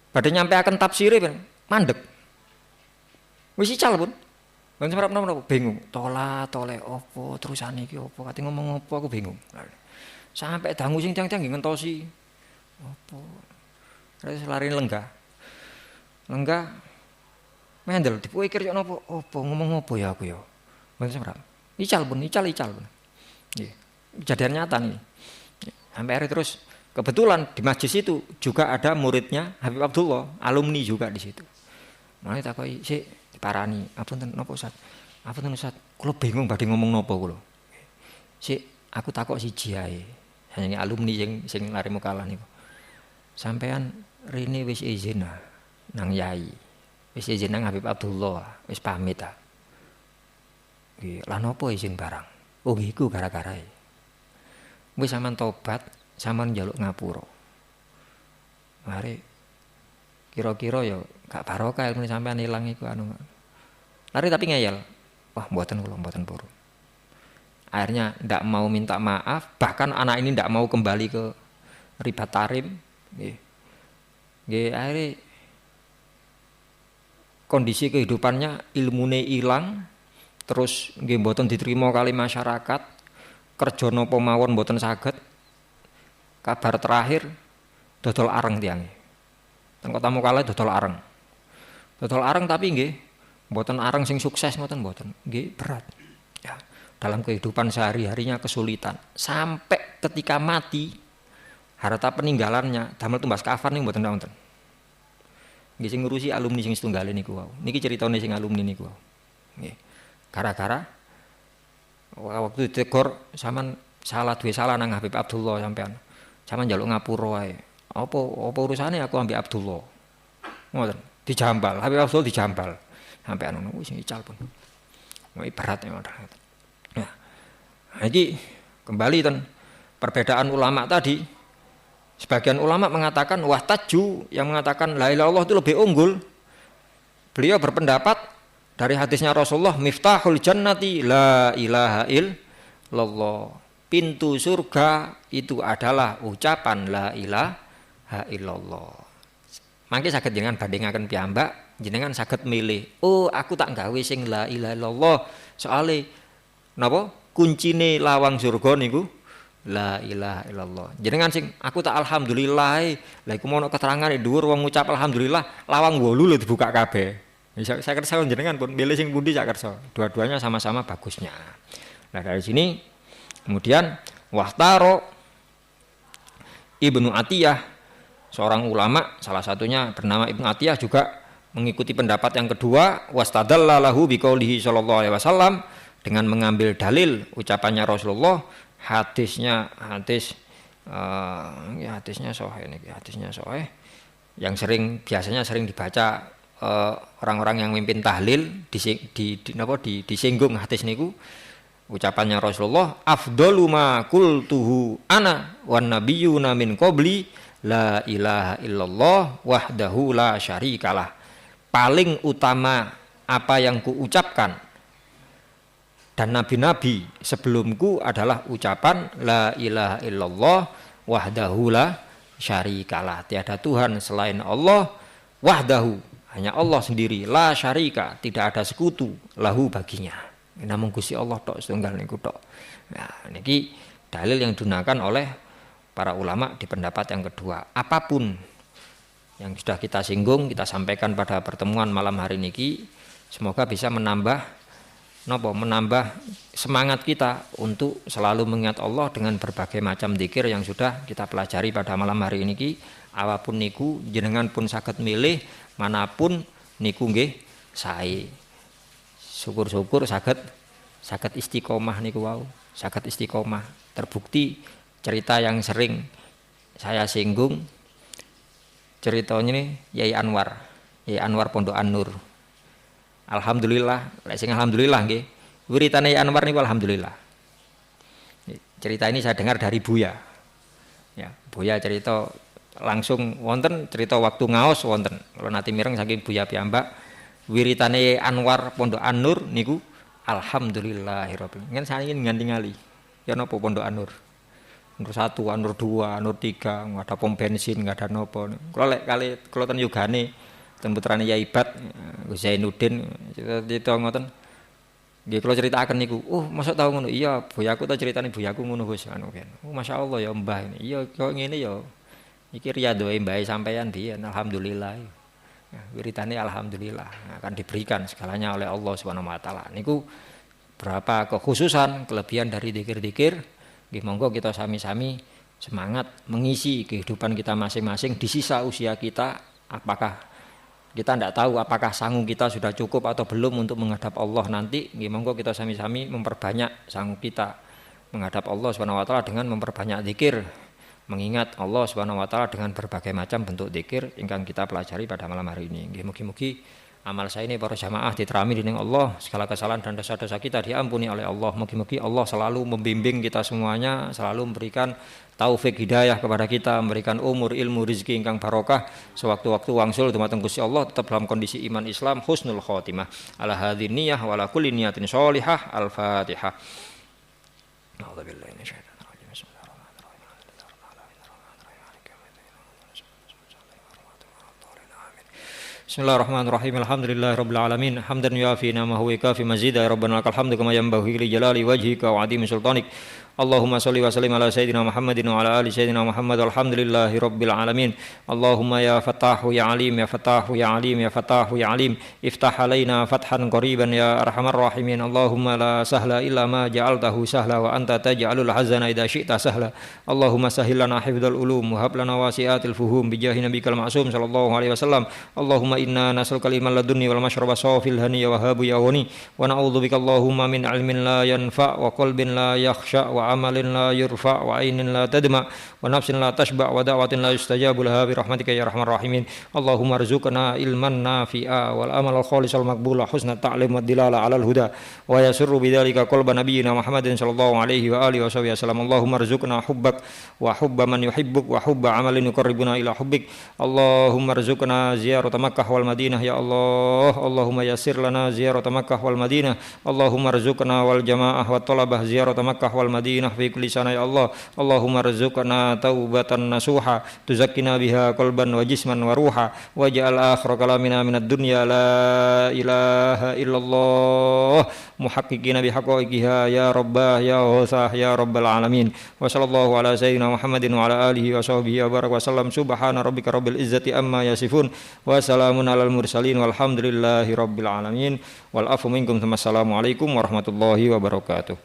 Speaker 1: Badhe nyampe akan tafsire mandeg. Wis ical pun. Lan sampeyan menapa bingung. Tole opo terusane iki opo kate ngomong opo aku bingung. Sampai dangu sing tiang-tiang ngentosi opo. Terus lari lenggah. Mendel dipikir yo napa opo ngomong opo ya aku ya. Mboten sampeyan. Ical pun. Nggih. Kejadian nyata nih. Sampai hari terus kebetulan di masjid itu juga ada muridnya Habib Abdullah, alumni juga di situ. Mulai takoki, "Sik diparani, apunten napa Ustaz? Apunten Ustaz, kula bingung badhe ngomong napa kula." "Sik, aku takok siji ae." Hanya alumni sing lari Mukalla niku. "Sampean rene wis izin nang yai. Wis izin nang Habib Abdullah, wis pamit ta." Nggih, lah napa izin barang? Oh nggih iku gara-garae. Wis sampean tobat, sampean njaluk ngapura. Mari kira-kira ya gak barokah ilmu sampean ilang iku anu. Lari tapi ngeyel. Wah, mboten kula mboten purun. Akhirnya ndak mau minta maaf, bahkan anak ini ndak mau kembali ke Ribat Tarim. Nggih, akhirnya kondisi kehidupannya ilmune ilang, terus nggih mboten diterima kali masyarakat, kerja napa mawon mboten saged. Kabar terakhir dodol areng tiange. Teng Kota Mukalla dodol areng. Dodol areng tapi nggih mboten areng sing sukses ngoten mboten. Nggih berat. Ya, dalam kehidupan sehari-harinya kesulitan. Sampai ketika mati harta peninggalannya damel tumbas kafan niku mboten wonten. Nggih sing ngurusi alumni sing setunggal niku wau. Niki critane sing alumni niku wau. Nggih. Gara-gara waktu ditegur sampean salah nang Habib Abdullah sampean. Sampeyan njaluk ngapura wae. Apa urusane aku ambek Abdullah. Ngoten, dijambal, Habib Abdullah dijambal. Sampai anu wis ical pun. Berat ya. Nah, iki kembali ten perbedaan ulama tadi. Sebagian ulama mengatakan wahtaju yang mengatakan la ilaha illallah itu lebih unggul. Beliau berpendapat dari hadisnya Rasulullah, miftahul jannati la ilaha illallah. Pintu surga itu adalah ucapan la ilaha illallah. Mangke saged jenengan bandingaken piyambak, jenengan saged milih, oh aku tak gawe sing la ilaha illallah. Soale napa? Kuncine lawang surga niku la ilaha illallah. Jenengan sing aku tak alhamdulillah. Lah iku mono keterangan dhuwur wong ngucap alhamdulillah, lawang 8 lho dibuka kabeh. Saya kersa jenengan pun milih sing pundi sak kersa. Dua-duanya sama-sama bagusnya. Nah, dari sini kemudian wahtaro Ibnu Atiyah, seorang ulama, salah satunya bernama Ibnu Atiyah juga mengikuti pendapat yang kedua, wastadalla lahu biqaulihi sallallahu alaihi wasallam, dengan mengambil dalil ucapannya Rasulullah, hadisnya sahih yang biasanya sering dibaca orang-orang yang mimpin tahlil disinggung hadis niku, ucapannya Rasulullah, afdalu ma qultuhu ana wan nabiyyuna min qabli la ilaha illallah wahdahu la syarikalah. Paling utama apa yang kuucapkan dan nabi-nabi sebelumku adalah ucapan la ilaha illallah wahdahu la syarikalah. Tiada Tuhan selain Allah, wahdahu hanya Allah sendiri, la syarika tidak ada sekutu, lahu baginya. Namung Gusti Allah tok setunggal niku tok. Nah, niki dalil yang digunakan oleh para ulama di pendapat yang kedua. Apapun yang sudah kita singgung, kita sampaikan pada pertemuan malam hari niki, semoga bisa menambah semangat kita untuk selalu mengingat Allah dengan berbagai macam zikir yang sudah kita pelajari pada malam hari niki. Apapun niku jenengan pun saged milih manapun niku nggih sae. Syukur-syukur saged istiqomah niku wau, saged istiqomah. Terbukti cerita yang sering saya singgung, ceritanya nih Yai Anwar Pondok An-Nur. Alhamdulillah, lek sing alhamdulillah nggih, wiritane Yai Anwar niku alhamdulillah. Cerita ini saya dengar dari Buya. Ya, Buya cerita langsung wonten, cerita waktu ngaos wonten. Kalau nanti mireng saking Buya piyambak, wiritane Anwar Pondok An-Nur niku alhamdulillahirabbil alamin. Ngen saking nganti-ngali. Ya napa Pondok An-Nur? Nur 1, Nur 2, Nur 3, enggak ada pom bensin, enggak ada nopo. Kalau lek kali kalau ten yugane ten putrane Yai Bat Gus Zainuddin cerita ngoten. Nggih kula critakaken niku. Oh, mosok tau ngono. Iya, buyaku ta critane buyaku ngono Gus anu kan. Oh, masyaallah ya Mbah ini. Iya kok ngene ya. Iki riyadoe mbahe sampean biyen alhamdulillah. Nah, wiritane alhamdulillah akan diberikan segalanya oleh Allah Subhanahu wa taala. Niku berapa kekhususan, kelebihan dari zikir-zikir. Nggih monggo kita sami-sami semangat mengisi kehidupan kita masing-masing di sisa usia kita. Apakah kita tidak tahu apakah sanggup kita sudah cukup atau belum untuk menghadap Allah nanti. Nggih monggo kita sami-sami memperbanyak sanggup kita menghadap Allah Subhanahu wa taala dengan memperbanyak zikir, mengingat Allah Subhanahu wa taala dengan berbagai macam bentuk zikir ingkang kita pelajari pada malam hari ini. Nggih mugi-mugi amal saya ini para jamaah diterami dening Allah, segala kesalahan dan dosa-dosa kita diampuni oleh Allah. Mugi-mugi Allah selalu membimbing kita semuanya, selalu memberikan taufik hidayah kepada kita, memberikan umur, ilmu, rezeki ingkang barokah sewaktu-waktu wangsul dumateng Gusti Allah tetap dalam kondisi iman Islam, husnul khotimah. Ala hadhihi niyyah wa ala kulli niyatin sholihah. Al-Fatihah. A'udzubillahi minasyaitonir rajim. Bismillahirrahmanirrahim. Alhamdulillahirabbil alamin. Hamdan yuafi ni'amahu wa kafi mazida. Rabbana lakal hamdu kama yanbaghi li jalali wajhika wa 'azimi sultanik. Allahumma shalli wa sallim ala sayyidina Muhammadin wa ala ali sayyidina Muhammad. Alhamdulillahirabbil alamin. Allahumma ya Fattahu ya Alim ya Fattahu ya Alim ya Fattahu ya Alim, iftah alaina fathan qariban ya arhamar rahimin. Allahumma la sahla illa ma ja'altahu sahla wa anta taj'alul hazana idza syi'ta sahla. Allahumma sahhil lana hifdzal ulum wa hab lana wasi'atil fuhum bi jahi nabiyikal ma'sum sallallahu alaihi wasallam. Allahumma inna nas'aluka ilman ladunni wal mashraba safil hani wa habu ya wani wa na'udzubika Allahumma min ilmin la yanfa wa qalbin la yakhsha wa wa amalin la yurfa wa ainin la tadma wa nafsin la tashba wa da'watin la yustajabu laha bi rahmatika ya arhamar rahimin. Allahumma arzuqna ilman nafi'a wal amal khalisal maqbula husna ta'lim wad dilala 'alal huda wa yasurru bidzalika qalba nabiyyina Muhammadin sallallahu alaihi wa alihi wasallam. Allahumma arzuqna hubbak wa hubba man yuhibbuk wa hubba amalin yuqarribuna ila hubbik. Allahumma arzuqna ziyarat Makkah wal Madinah ya Allah. Allahumma yassir lana ziyarat Makkah wal Madinah. Allahumma arzuqna wal jamaah wa talabah ziyarat Makkah wal Madinah fi kulli sana ya Allah. Allahumma arzuqna taubatan nasuha tuzakkina biha qalban wa jisman wa ruha waj'al akhir kalamina minad dunya la ilaha illallah muhaqqiqina bihaqaiqiha ya rabbah ya ghawthah ya rabbal alamin. Wa sallallahu ala sayyidina Muhammadin wa ala alihi wa sahbihi wa baraka wa sallam. Subhana rabbika rabbil izzati amma yasifun wa salamun alal mursalin walhamdulillahi rabbil alamin. Wal afu minkum. Assalamualaikum warahmatullahi wabarakatuh.